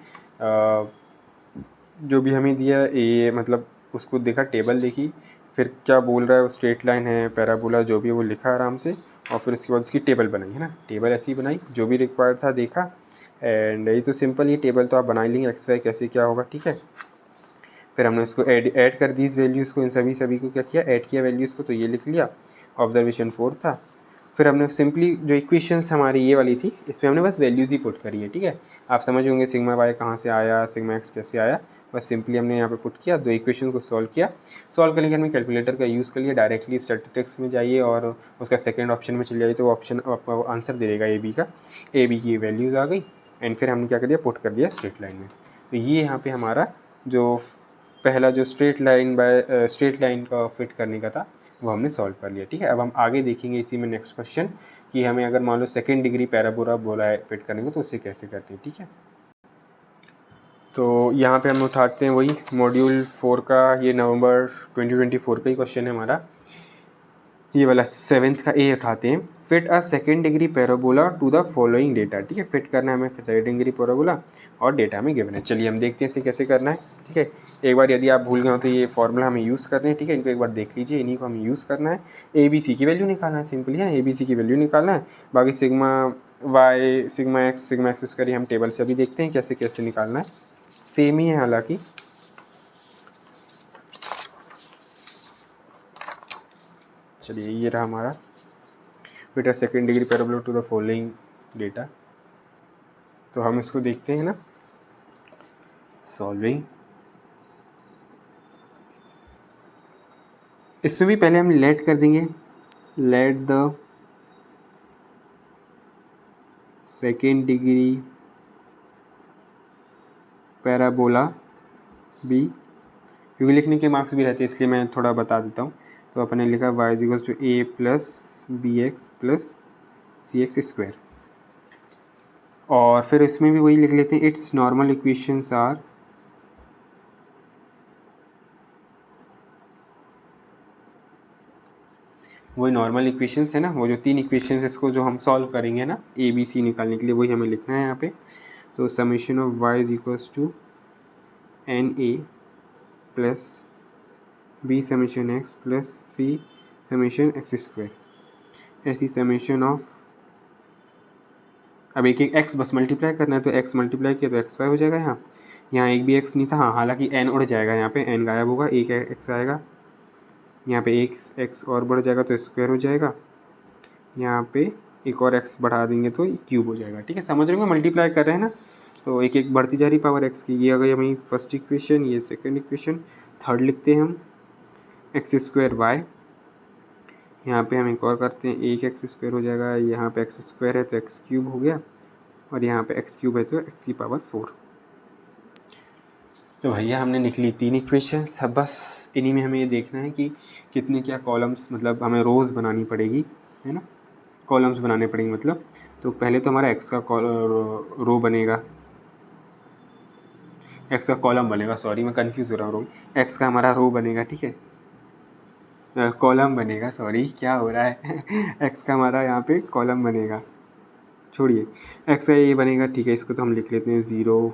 जो भी हमें दिया ये मतलब उसको देखा, टेबल देखी, फिर क्या बोल रहा है, वो स्ट्रेट लाइन है, पैराबोला, जो भी है वो लिखा आराम से, और फिर उसके बाद उसकी टेबल बनाई, है ना, टेबल ऐसी बनाई, जो भी रिक्वायर्ड था देखा, एंड ये तो सिंपल, ये टेबल तो आप बना लेंगे, एक्स वाई कैसे क्या होगा। ठीक है, फिर हमने उसको ऐड कर दी इस वैल्यूज़ को, इन सभी को क्या किया, ऐड किया वैल्यूज़ को, तो ये लिख लिया, ऑब्जर्वेशन 4 था। फिर हमने सिंपली जो इक्वेशंस हमारी ये वाली थी, इसमें हमने बस वैल्यूज़ ही पुट करी है। ठीक है, आप समझ होंगे सिग्मा वाई कहाँ से आया, सिग्मा एक्स कैसे आया, बस सिंपली हमने यहाँ पे पुट किया, 2 इक्वेशन को सॉल्व किया। सॉल्व करने के हमने कैलकुलेटर का यूज़ कर लिया, डायरेक्टली स्टैटिस्टिक्स में जाइए और उसका सेकंड ऑप्शन में चले जाइए, तो वो ऑप्शन आपको आंसर दे देगा ए बी का, ए बी की वैल्यूज़ आ गई, एंड फिर हमने क्या कर दिया, पुट कर दिया स्ट्रेट लाइन में। तो ये यहाँ पे हमारा जो पहला जो स्ट्रेट लाइन का फिट करने का था, वो हमने सॉल्व कर लिया। ठीक है, अब हम आगे देखेंगे इसी में नेक्स्ट क्वेश्चन, कि हमें अगर मान लो सेकेंड डिग्री पैराबोला बोला है फिट करने को, तो उससे कैसे करते हैं। ठीक है, तो यहाँ पे हम उठाते हैं वही मॉड्यूल 4 का, ये नवंबर 2024 का ही क्वेश्चन है हमारा, ये वाला 7th का ए उठाते हैं, fit a second degree parabola to the following data. ठीक है, फिट करना है हमें सेकेंड डिग्री पैराबोला, और डेटा में गिवन है। चलिए हम देखते हैं इसे कैसे करना है। ठीक है, एक बार यदि आप भूल गए हो तो ये फॉर्मूला हमें यूज़ करना है। ठीक है, इनको एक बार देख लीजिए, इन्हीं को हमें यूज़ करना है, ए बी सी की वैल्यू निकालना है, सिंपली है, ए बी सी की वैल्यू निकालना है, बाकी sigma y, sigma x square हम टेबल से अभी देखते हैं कैसे कैसे निकालना है, सेम ही है हालाँकि। चलिए ये रहा हमारा fit a second degree parabola to the following data, तो हम इसको देखते हैं ना, सॉल्विंग। इसमें भी पहले हम लेट कर देंगे, let the second degree parabola be, क्योंकि लिखने के मार्क्स भी रहते हैं इसलिए मैं थोड़ा बता देता हूँ। तो अपने लिखा y is equals to A plus b x plus c x square, और फिर इसमें भी वही लिख लेते हैं, इट्स नॉर्मल इक्वेशंस आर वही नॉर्मल इक्वेशंस है ना, वो जो 3 इक्वेशंस इसको जो हम सॉल्व करेंगे ना ए बी सी निकालने के लिए, वही हमें लिखना है यहाँ पे। तो summation of y is equals to n a plus b summation x plus c summation x square, ऐसी समेशन ऑफ, अब एक एक एक्स बस मल्टीप्लाई करना है, तो एक्स मल्टीप्लाई किया तो एक्स वाई हो जाएगा। यहाँ एक भी एक्स नहीं था, हाँ, हालांकि एन उड़ जाएगा, यहाँ पे एन गायब होगा, एक एक्स आएगा, यहाँ पे एक एक्स और बढ़ जाएगा तो स्क्वायर हो जाएगा, यहाँ पे एक और एक्स बढ़ा देंगे तो क्यूब हो जाएगा। ठीक है, समझ रहे हो, मल्टीप्लाई कर रहे हैं ना, तो एक एक बढ़ती जा रही पावर एक्स की। ये आ गई हमारी फर्स्ट इक्वेशन, ये सेकंड इक्वेशन, थर्ड लिखते हैं हम एक्स स्क्वायर वाई, यहाँ पे हम एक और करते हैं, एक एक्स स्क्वायर हो जाएगा, यहाँ पे एक्स स्क्वायर है तो एक्स क्यूब हो गया, और यहाँ पे एक्स क्यूब है तो एक्स की पावर 4। तो भैया हमने निकली 3 इक्वेशंस। अब बस इन्हीं में हमें ये देखना है कि कितने क्या कॉलम्स, मतलब हमें रोज़ बनानी पड़ेगी, है ना, कॉलम्स बनाने पड़ेंगे मतलब। तो पहले तो हमारा एक्स का रो बनेगा, एक्स का कॉलम बनेगा, सॉरी मैं कंफ्यूज हो रहा हूँ, एक्स का हमारा रो बनेगा। ठीक है, कॉलम बनेगा, सॉरी क्या हो रहा है एक्स का हमारा यहाँ पे कॉलम बनेगा, छोड़िए, एक्स का ये बनेगा। ठीक है, इसको तो हम लिख लेते हैं 0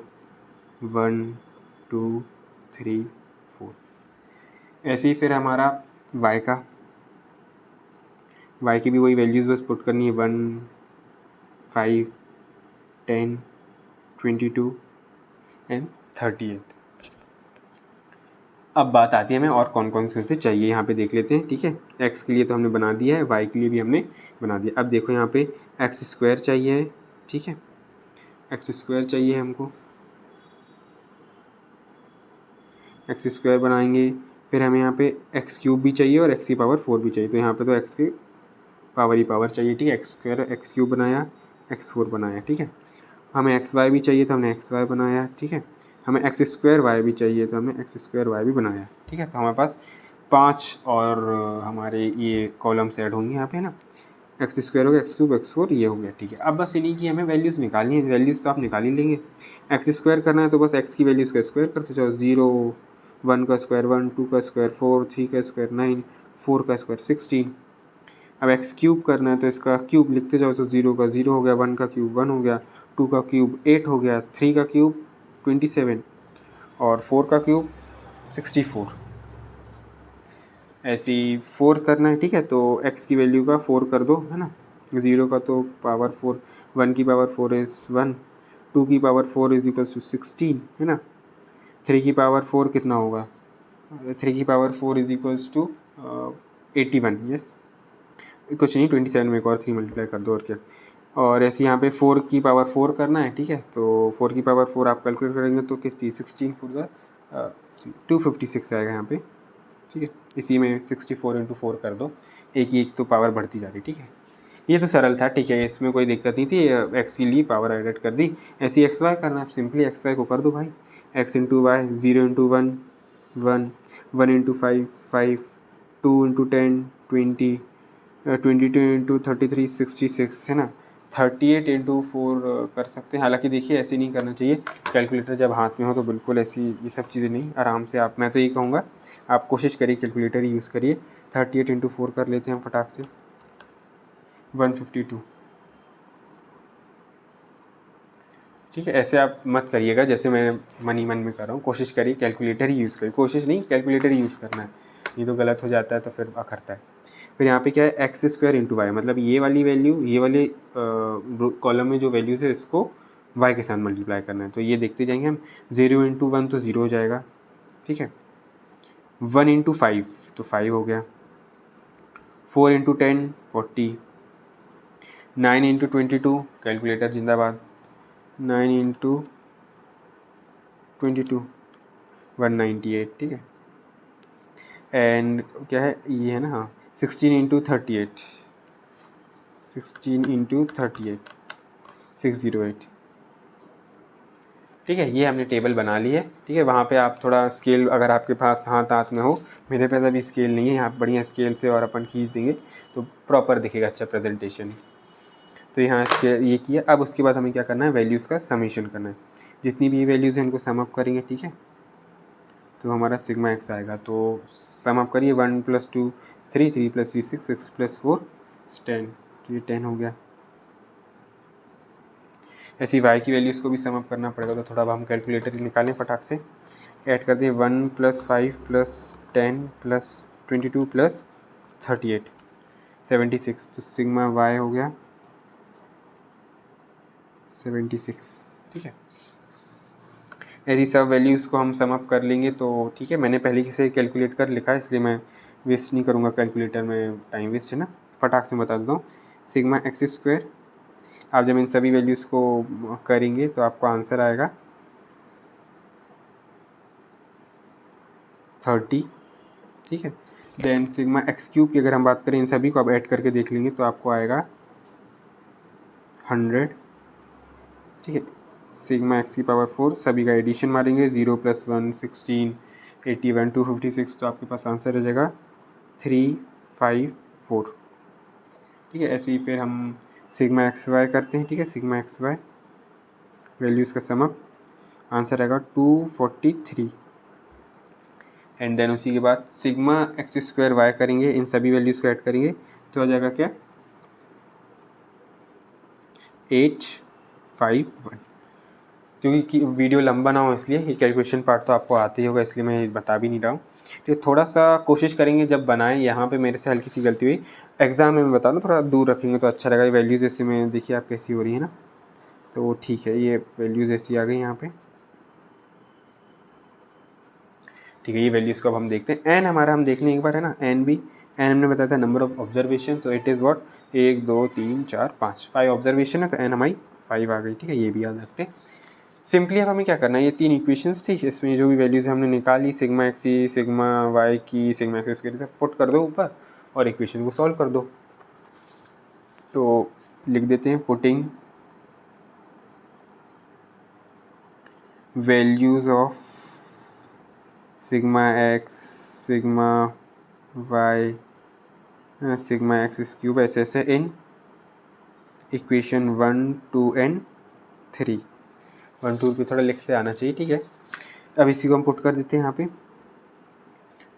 1 2 3 4। ऐसे ही फिर हमारा y का, y की भी वही वैल्यूज़ बस पुट करनी है, 1 5 10 22 एंड 38। अब बात आती है हमें और कौन कौन से चाहिए, यहाँ पे देख लेते हैं। ठीक है, एक्स के लिए तो हमने बना दिया है, वाई के लिए भी हमने बना दिया। अब देखो यहाँ पे एक्स स्क्वायर चाहिए। ठीक है, एक्स स्क्वायर चाहिए हमको, एक्स स्क्वायर बनाएंगे। फिर हमें यहाँ पे एक्स क्यूब भी चाहिए और एक्स की पावर 4 भी चाहिए। तो यहाँ पे तो एक्स की पावर ही पावर चाहिए। ठीक है, एक्स स्क्वायर एक्स क्यूब बनाया, एक्स 4 बनाया। ठीक है, हमें एक्स वाई भी चाहिए तो हमने एक्स वाई बनाया। ठीक है, हमें एक्स स्क्वायर वाई भी चाहिए तो हमने एक्स स्क्वायर वाई भी बनाया। ठीक है, तो हमारे पास 5 और हमारे ये कॉलम्स ऐड होंगे यहाँ पे ना, एक्स स्क्वायर हो गया, एक्स क्यूब, एक्स 4, ये हो गया। ठीक है, अब बस इन्हीं की हमें वैल्यूज़ निकालनी है। वैल्यूज़ तो आप निकाल ही लेंगे। एक्स स्क्वायर करना है तो बस एक्स की वैल्यूज़ का स्क्वायर करते जाओ। 0, 1 का स्क्वायर 1, 2 का स्क्वायर 4, 3 का स्क्वायर 9, 4 का स्क्वायर 16। अब एक्स क्यूब करना है तो इसका क्यूब लिखते जाओ। तो 0 का 0 हो गया, 1 का क्यूब 1 हो गया, 2 का क्यूब 8 हो गया, 3 का क्यूब 27 और 4 का क्यूब 64। ऐसे ही 4 करना है। ठीक है, तो x की वैल्यू का 4 कर दो, है ना। 0 का तो पावर 4, 1 की पावर 4 इज़ 1, 2 की पावर 4 इज इक्वल्स टू 16, है ना। 3 की पावर 4 कितना होगा, 3 की power 4 is equals to 81। Yes, कुछ नहीं, 27 में एक और 3 मल्टीप्लाई कर दो और क्या। और ऐसे यहाँ पे 4 की पावर 4 करना है। ठीक है, तो 4 की पावर 4 आप कैलकुलेट करेंगे तो कितनी, 16 4 256 आएगा यहाँ पे। ठीक है, इसी में 64 इंटू 4 कर दो, एक तो पावर बढ़ती जा रही। ठीक है, ये तो सरल था। ठीक है, इसमें कोई दिक्कत नहीं थी। एक्स के लिए पावर एडिट कर दी। ऐसे एक्स वाई करना है, सिंपली एक्स वाई को कर दो भाई। X into y, 0 into 1 1, 1 into 5 5, 2 into 10 20, 22 into 33 66, है ना। 38 इंटू 4 कर सकते हैं। हालांकि देखिए ऐसे नहीं करना चाहिए, कैलकुलेटर जब हाथ में हो तो बिल्कुल ऐसी ये सब चीज़ें नहीं, आराम से आप, मैं तो यही कहूँगा आप कोशिश करिए कैलकुलेटर ही यूज़ करिए। 38 इंटू 4 कर लेते हैं हम फटाक से, 152। ठीक है, ऐसे आप मत करिएगा जैसे मैं मन ही मन में कर रहा हूँ। कोशिश करिए कैलकुलेटर ही यूज़ करिए, कोशिश नहीं, कैलकुलेटर ही यूज़ करना है। ये तो गलत हो जाता है तो फिर अखरता है। फिर यहाँ पे क्या है, एक्स स्क्वायर इंटू वाई, मतलब ये वाली वैल्यू, ये वाले कॉलम में जो वैल्यूज़ है इसको वाई के साथ मल्टीप्लाई करना है। तो ये देखते जाएंगे हम। 0 इंटू 1 तो 0 हो जाएगा। ठीक है, 1 इंटू 5 तो 5 हो गया, 4 इंटू 10 40, 9 इंटू 22, कैलकुलेटर जिंदाबाद, 9 इंटू 22 198। ठीक है, एंड क्या है ये, है ना, हाँ, 16 इंटू 38, 16 इंटू 38 608। ठीक है, ये हमने टेबल बना ली है। ठीक है, वहाँ पे आप थोड़ा स्केल अगर आपके पास हाथ में हो, मेरे पास अभी स्केल नहीं है, यहाँ बढ़िया स्केल से और अपन खींच देंगे तो प्रॉपर दिखेगा, अच्छा प्रेजेंटेशन। तो यहाँ स्केल ये किया। अब उसके बाद हमें क्या करना है, वैल्यूज़ का समेशन करना है। जितनी भी वैल्यूज़ हैं इनको सम अप करेंगे। ठीक है, तो हमारा सिग्मा एक्स आएगा। तो सम अप करिए, 1 + 2 3, 3 + 3 6, 6 + 4 10, तो ये 10 हो गया। ऐसी वाई की वैल्यूज़ को भी सम अप करना पड़ेगा, तो थोड़ा अब हम कैलकुलेटर निकालें फटाक से। ऐड कर दिए, 1 + 5 + 10 + 22 + 38 76, तो सिग्मा वाई हो गया 76। ठीक है, ऐसी सब वैल्यूज़ को हम सम अप कर लेंगे। तो ठीक है, मैंने पहले से कैलकुलेट कर लिखा है, इसलिए मैं वेस्ट नहीं करूँगा कैलकुलेटर में, टाइम वेस्ट है ना। फटाक से बता देता हूँ, सिग्मा एक्स स्क्वायर, आप जब इन सभी वैल्यूज़ को करेंगे तो आपको आंसर आएगा 30। ठीक है, देन सिग्मा एक्स क्यूब की अगर हम बात करें, इन सभी को आप ऐड करके देख लेंगे तो आपको आएगा 100। ठीक है, सिग्मा एक्स की पावर 4, सभी का एडिशन मारेंगे, 0 + 1 16, 81 256, तो आपके पास आंसर आ जाएगा 354। ठीक है, ऐसे ही फिर हम सिग्मा एक्स वाई करते हैं। ठीक है, सिग्मा एक्स वाई वैल्यूज़ का सम अप, आंसर आएगा 243। एंड देन उसी के बाद सिग्मा एक्स स्क्वायर वाई करेंगे, इन सभी वैल्यूज़ को ऐड करेंगे तो आ जाएगा क्या, 851। क्योंकि वीडियो लंबा ना हो इसलिए, ये कैलकुलेशन पार्ट तो आपको आते ही होगा, इसलिए मैं बता भी नहीं रहा हूँ। तो थोड़ा सा कोशिश करेंगे जब बनाएं, यहाँ पे मेरे से हल्की सी गलती हुई, एग्ज़ाम में मैं बता रहा हूँ थोड़ा दूर रखेंगे तो अच्छा रहेगा। वैल्यूज़ ऐसे में देखिए आप कैसी हो रही है ना, तो ठीक है, ये वैल्यूज़ ऐसी आ गई यहाँ पे। ठीक है, ये वैल्यूज़ को अब हम देखते हैं। एन हमारा हम देख लें एक बार, है ना, एन भी, एन हमने बताया था number of observation, so it is what 1 2 3 4 5 5 observation है, तो एन हमारी 5 आ गई। ठीक है, ये भी याद रखते हैं। सिंपली अब हमें क्या करना है, ये 3 इक्वेशंस थी, इसमें जो भी वैल्यूज़ हमने निकाली, सिग्मा एक्स की, सिग्मा वाई की, सिग्मा एक्स स्क्वायर, सब पुट कर दो ऊपर और इक्वेशन को सॉल्व कर दो। तो लिख देते हैं putting values of sigma x, sigma y, sigma x cube ऐसे इन इक्वेशन 1 2 एंड 3। 1 2 पे थोड़ा लिखते आना चाहिए। ठीक है, अब इसी को हम पुट कर देते हैं यहाँ पे।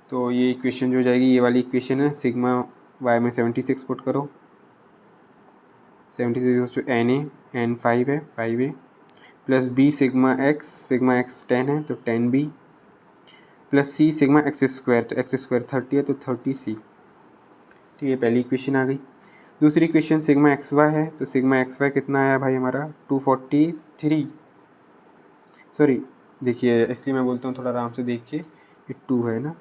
तो ये इक्वेशन जो हो जाएगी, ये वाली इक्वेशन है, सिग्मा वाई में 76 पुट करो, 76 टू एन एन 5 है, 5a plus b sigma x 10 है तो 10b plus c sigma x square, तो एक्स स्क्वायर 30 है तो 30c। ठीक है, पहली इक्वेशन आ गई। दूसरी इक्वेशन सिग्मा एक्स वाई है, तो सिग्मा एक्स वाई कितना आया भाई हमारा 243, सॉरी देखिए इसलिए मैं बोलता हूँ थोड़ा आराम से देखिए, ये 2 है ना,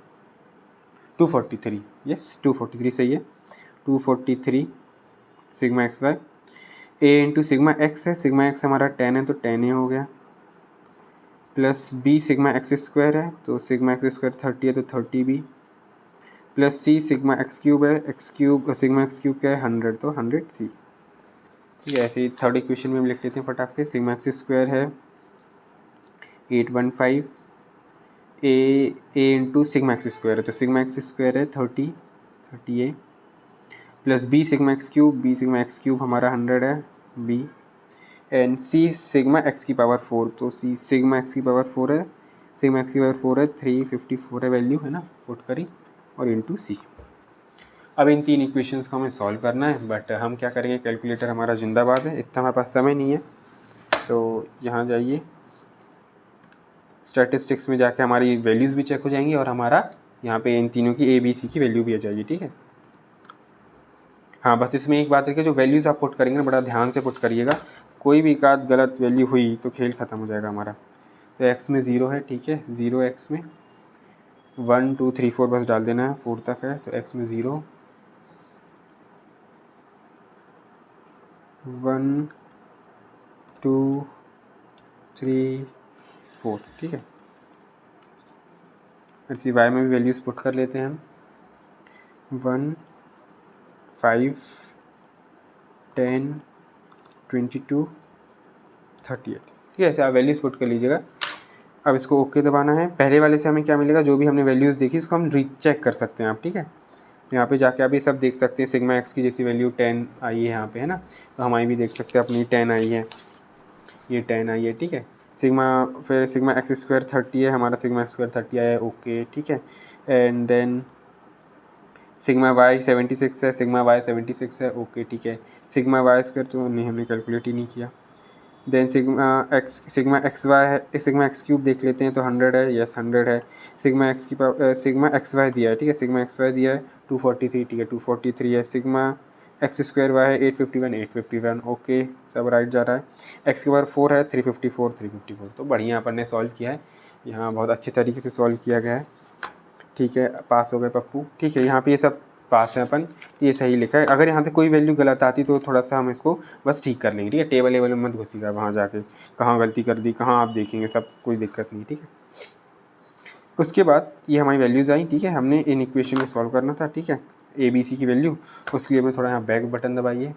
243, यस 243 सही है, 243 sigma x y. A into sigma x है, सिग्मा एक्स हमारा 10 है तो 10a हो गया, plus b sigma x square है, तो सिग्मा एक्स स्क्वायर 30 है तो 30b plus c sigma x cube है, x cube sigma x cube क्या है 100 तो 100c। ठीक है, ऐसे ही थर्ड इक्वेशन में हम लिख लेते हैं फटाक से। सिग्मा एक्स स्क्वायर है 815 a into sigma x square है, तो सिग्मा एक्स स्क्वायर है 30a plus b sigma x cube हमारा 100 है b and c sigma x की पावर 4, तो सी सिग्मा एक्स की पावर 4 है, सिग्मा एक्स की पावर 4 है 354 है वैल्यू, है ना, पुट करी और इंटू सी। अब इन 3 इक्वेशंस को हमें सॉल्व करना है, बट हम क्या करेंगे, कैलकुलेटर हमारा जिंदाबाद है, इतना हमारे पास समय नहीं है। तो यहाँ जाइए स्टैटिस्टिक्स में जाके हमारी वैल्यूज़ भी चेक हो जाएंगी और हमारा यहाँ पे इन तीनों की ABC की वैल्यू भी आ जाएगी। ठीक है, हाँ बस इसमें एक बात है कि जो वैल्यूज़ आप पुट करेंगे ना बड़ा ध्यान से पुट करिएगा, कोई भी एक आध गलत वैल्यू हुई तो खेल ख़त्म हो जाएगा हमारा। तो एक्स में 0 है, ठीक है, 0 एक्स में 1 2 3 4 बस डाल देना है, 4 तक है, तो एक्स में 0 1 2 3 4। ठीक है, ऐसी वाई में भी वैल्यूज़ पुट कर लेते हैं हम, 1 5 10 22 38। ठीक है, ऐसे आप वैल्यूज़ पुट कर लीजिएगा। अब इसको ओके दबाना है। पहले वाले से हमें क्या मिलेगा, जो भी हमने वैल्यूज़ देखी इसको हम रीचेक कर सकते हैं आप। ठीक है, यहाँ पे जाके आप ये सब देख सकते हैं, सिग्मा एक्स की जैसी वैल्यू 10 आई है यहाँ पे, है ना, तो हमारी भी देख सकते हैं अपनी 10 आई है, ये 10 आई है। ठीक है, फिर सिग्मा एक्स स्क्वायर 30 है, हमारा सिग्मा एक्स स्क्वायर 30 आया है, ओके। ठीक है, एंड देन सिग्मा वाई 76 है, सिग्मा वाई 76 है, ओके। ठीक है, सिग्मा वाई स्क्वायर तो नहीं हमने कैलकुलेट ही नहीं किया। देन सिग्मा एक्स वाई है, सिग्मा एक्स क्यूब देख लेते हैं तो 100 है, यस 100 है। सिग्मा एक्स वाई दिया है, ठीक है, सिग्मा एक्स वाई दिया है 243, ठीक है 243 है। सिग्मा एक्स स्क्वायर वाई है 851, ओके, सब राइट जा रहा है। एक्स के पावर 4 है 354, तो बढ़िया अपन ने सॉल्व किया है, यहाँ बहुत अच्छे तरीके से सॉल्व किया गया है। ठीक है, पास हो गए पप्पू। ठीक है, यहाँ पे ये सब पास है अपन, ये सही लिखा है। अगर यहाँ से कोई वैल्यू गलत आती तो थोड़ा सा हम इसको बस ठीक कर लेंगे। ठीक है, टेबल वेबल में मत घुसिएगा, वहाँ जाके कहाँ गलती कर दी कहाँ आप देखेंगे, सब कोई दिक्कत नहीं। ठीक है, उसके बाद ये हमारी वैल्यूज़ आई। ठीक है, हमने इन इक्वेशन में सॉल्व करना था। ठीक है, ABC की वैल्यू, उसके लिए हमें थोड़ा यहाँ बैक बटन दबाइए,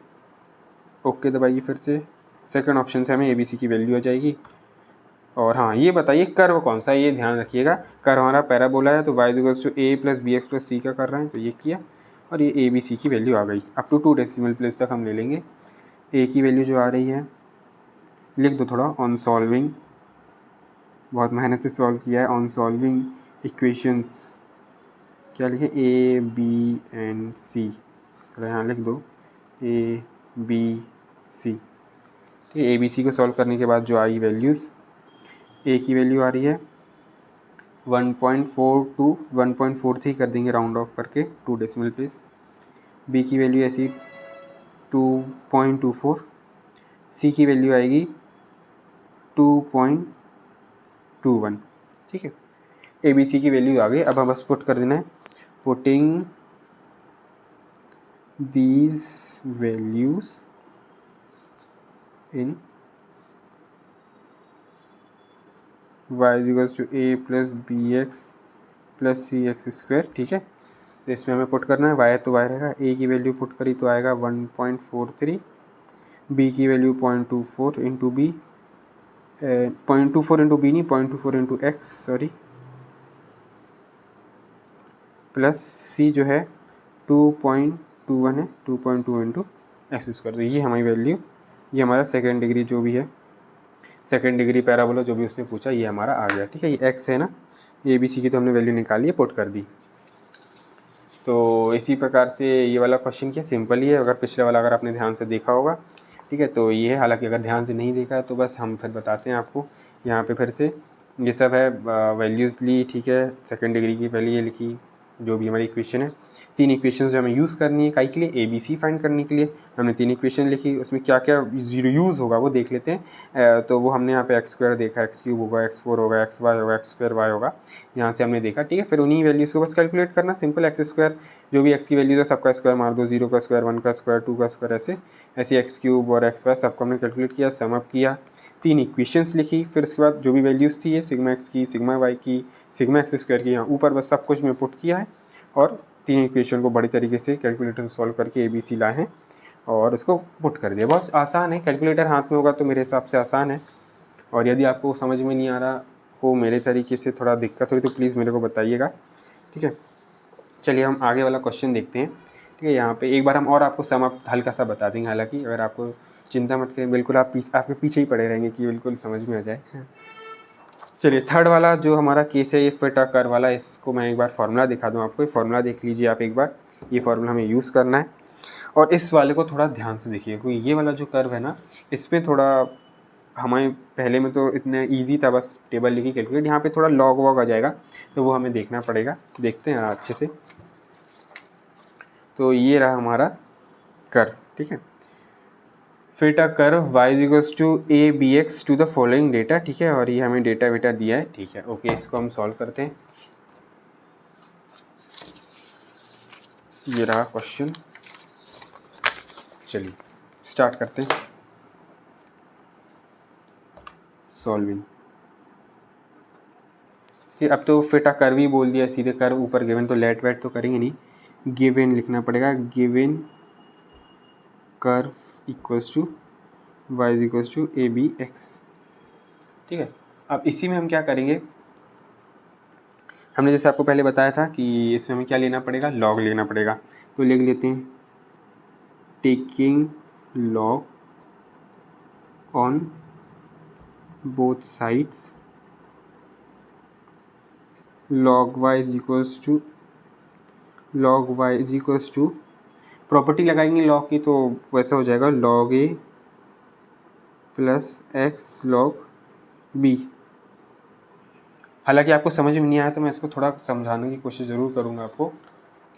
ओके दबाइए फिर से। सेकंड ऑप्शन से हमें ABC की वैल्यू आ जाएगी। और हाँ, ये बताइए कर्व कौन सा है, ये ध्यान रखिएगा। कर्व हमारा पैराबोला है, तो y = a + bx + c का कर रहे हैं, तो ये किया और ये ABC की वैल्यू आ गई। अप टू 2 डेसिमल प्लेस तक हम ले लेंगे। a की वैल्यू जो आ रही है, लिख दो थोड़ा, ऑन सॉल्विंग, बहुत मेहनत से सॉल्व किया है। ऑन सॉल्विंग इक्वेशंस क्या लिखें, a b and c, थोड़ा यहाँ लिख दो a b c। ठीक है, ABC को सॉल्व करने के बाद जो आई वैल्यूज़, a की वैल्यू आ रही है 1.42 1.43 कर देंगे राउंड ऑफ करके 2 डेसिमल प्लेस। b की वैल्यू ऐसी 2.24, c की वैल्यू आएगी 2.21। ठीक है, ए बी सी की वैल्यू आ गई। अब हम बस पुट कर देना है, putting these values in y equals to A plus b x plus c x square. ठीक है, तो इसमें हमें पुट करना है, y तो y रहेगा, a की वैल्यू पुट करी तो आएगा 1.43, b की value 0.24 into b, 0.24 into b नहीं 0.24 into x sorry, plus c जो है 2.21 है, 2.2 इंटू एक्स स्क्वायर। तो ये हमारी वैल्यू, ये हमारा सेकेंड डिग्री जो भी है, सेकेंड डिग्री पैराबोला जो भी उसने पूछा, ये हमारा आ गया। ठीक है, ये एक्स है ना, ए बी सी की तो हमने वैल्यू निकाली है, पुट कर दी। तो इसी प्रकार से ये वाला क्वेश्चन क्या सिंपल ही है। अगर पिछले वाला अगर आपने ध्यान से देखा होगा, ठीक है, तो ये है। हालांकि अगर ध्यान से नहीं देखा है तो बस हम फिर बताते हैं आपको। यहाँ पे फिर से ये सब है, वैल्यूज़ ली, ठीक है, सेकंड डिग्री की पहले ये लिखी, जो भी हमारी इक्वेशन है, तीन इक्वेशन जो हमें यूज़ करनी है काई के लिए, ए बी सी फाइंड करने के लिए हमने तीन इक्वेशन लिखी। उसमें क्या क्या यूज़ होगा वो देख लेते हैं। तो वो हमने यहाँ पे एक्स स्क्वायर देखा, एक्स क्यूब होगा, एक्स फोर होगा, एक्स वाई होगा, एक्स स्क्वायर वाई होगा, यहाँ से हमने देखा। ठीक है, फिर उन्हीं वैल्यूज़ को बस कैलकुलेट करना, सिंपल। एक्स स्क्वायर जो भी एक्स की वैल्यूज़ है सबका स्क्वायर मार दो, 0 का स्क्वायर, 1 का स्क्वायर, 2 का स्क्वायर, ऐसे एक्स क्यूब और एक्स वाई सबको हमने कैलकुलेट किया, सम अप किया, तीन इक्वेशंस लिखी। फिर उसके बाद जो भी वैल्यूज़ थी, ये सिग्मा एक्स की, सिग्मा वाई की, सिग्मा एक्स स्क्वायर की, यहाँ ऊपर बस सब कुछ में पुट किया है और तीन इक्वेशन को बड़ी तरीके से कैलकुलेटर से सॉल्व करके ए बी सी लाए हैं और उसको पुट कर दिया। बहुत आसान है, कैलकुलेटर हाथ में होगा तो मेरे हिसाब से आसान है। और यदि आपको समझ में नहीं आ रहा हो, मेरे तरीके से थोड़ा दिक्कत हुई तो प्लीज़ मेरे को बताइएगा। ठीक है, चलिए हम आगे वाला क्वेश्चन देखते हैं। ठीक है, यहाँ पे एक बार हम और आपको सम अप हल्का सा बता देंगे। हालांकि अगर आपको चिंता मत करें, बिल्कुल आप आपके पीछे ही पड़े रहेंगे कि बिल्कुल समझ में आ जाए। चलिए थर्ड वाला जो हमारा केस है, ये फिट अ कर्व वाला, इसको मैं एक बार फार्मूला दिखा दूँ आपको। ये फार्मूला देख लीजिए आप एक बार, ये फार्मूला हमें यूज़ करना है। और इस वाले को थोड़ा ध्यान से देखिए, क्योंकि ये वाला जो कर्व है ना, इसमें थोड़ा हमें पहले में तो इतना ईजी था, बस टेबल लिखी कैलकुलेट, यहाँ पे थोड़ा लॉग वॉग आ जाएगा, तो वो हमें देखना पड़ेगा। देखते हैं अच्छे से। तो ये रहा हमारा कर्व। ठीक है, fit a curve y equals to a b x to the following data. ठीक है, और ये हमें डेटा वेटा दिया है। ठीक है, ओके, इसको हम सॉल्व करते हैं। ये रहा क्वेश्चन, चलिए स्टार्ट करते हैं सॉल्विंग। ठीक, अब तो फिट अ कर्व ही बोल दिया, सीधे कर्व ऊपर गिवन, तो लेट वेट तो करेंगे नहीं, गिवन लिखना पड़ेगा। Given curve equals to y equals to a b x. ठीक है, अब इसी में हम क्या करेंगे, हमने जैसे आपको पहले बताया था कि इसमें हमें क्या लेना पड़ेगा, लॉग लेना पड़ेगा। तो लिख लेते हैं, taking log on both sides, log y is equals to property लगाएंगे लॉग की, तो वैसा हो जाएगा log a plus x log b। हालांकि आपको समझ में नहीं आया तो मैं इसको थोड़ा समझाने की कोशिश ज़रूर करूँगा आपको,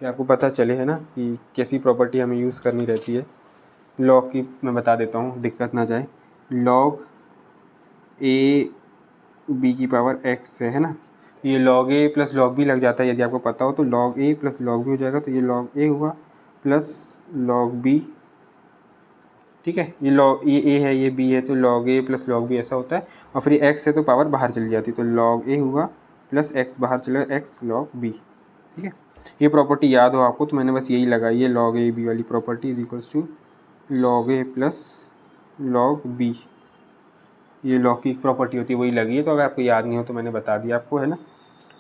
कि आपको पता चले, है ना, कि कैसी प्रॉपर्टी हमें यूज़ करनी रहती है। लॉग की मैं बता देता हूँ, दिक्कत ना जाए। log a b की पावर x है ना, ये log a plus log b लग जाता है, यदि आपको पता हो तो log a plus log b हो जाएगा, तो ये log a हुआ प्लस log b। ठीक है, ये log ये a है, ये b है, तो log a plus log b ऐसा होता है। और फिर ये x है तो पावर बाहर चली जाती है, तो log a हुआ प्लस x बाहर चला, x log b। ठीक है, ये प्रॉपर्टी याद हो आपको, तो मैंने बस यही लगाई है, log a b वाली property is equals to log a plus log b। ये लॉग की प्रॉपर्टी होती है, वही लगी है, तो अगर आपको याद नहीं हो तो मैंने बता दिया आपको, है ना।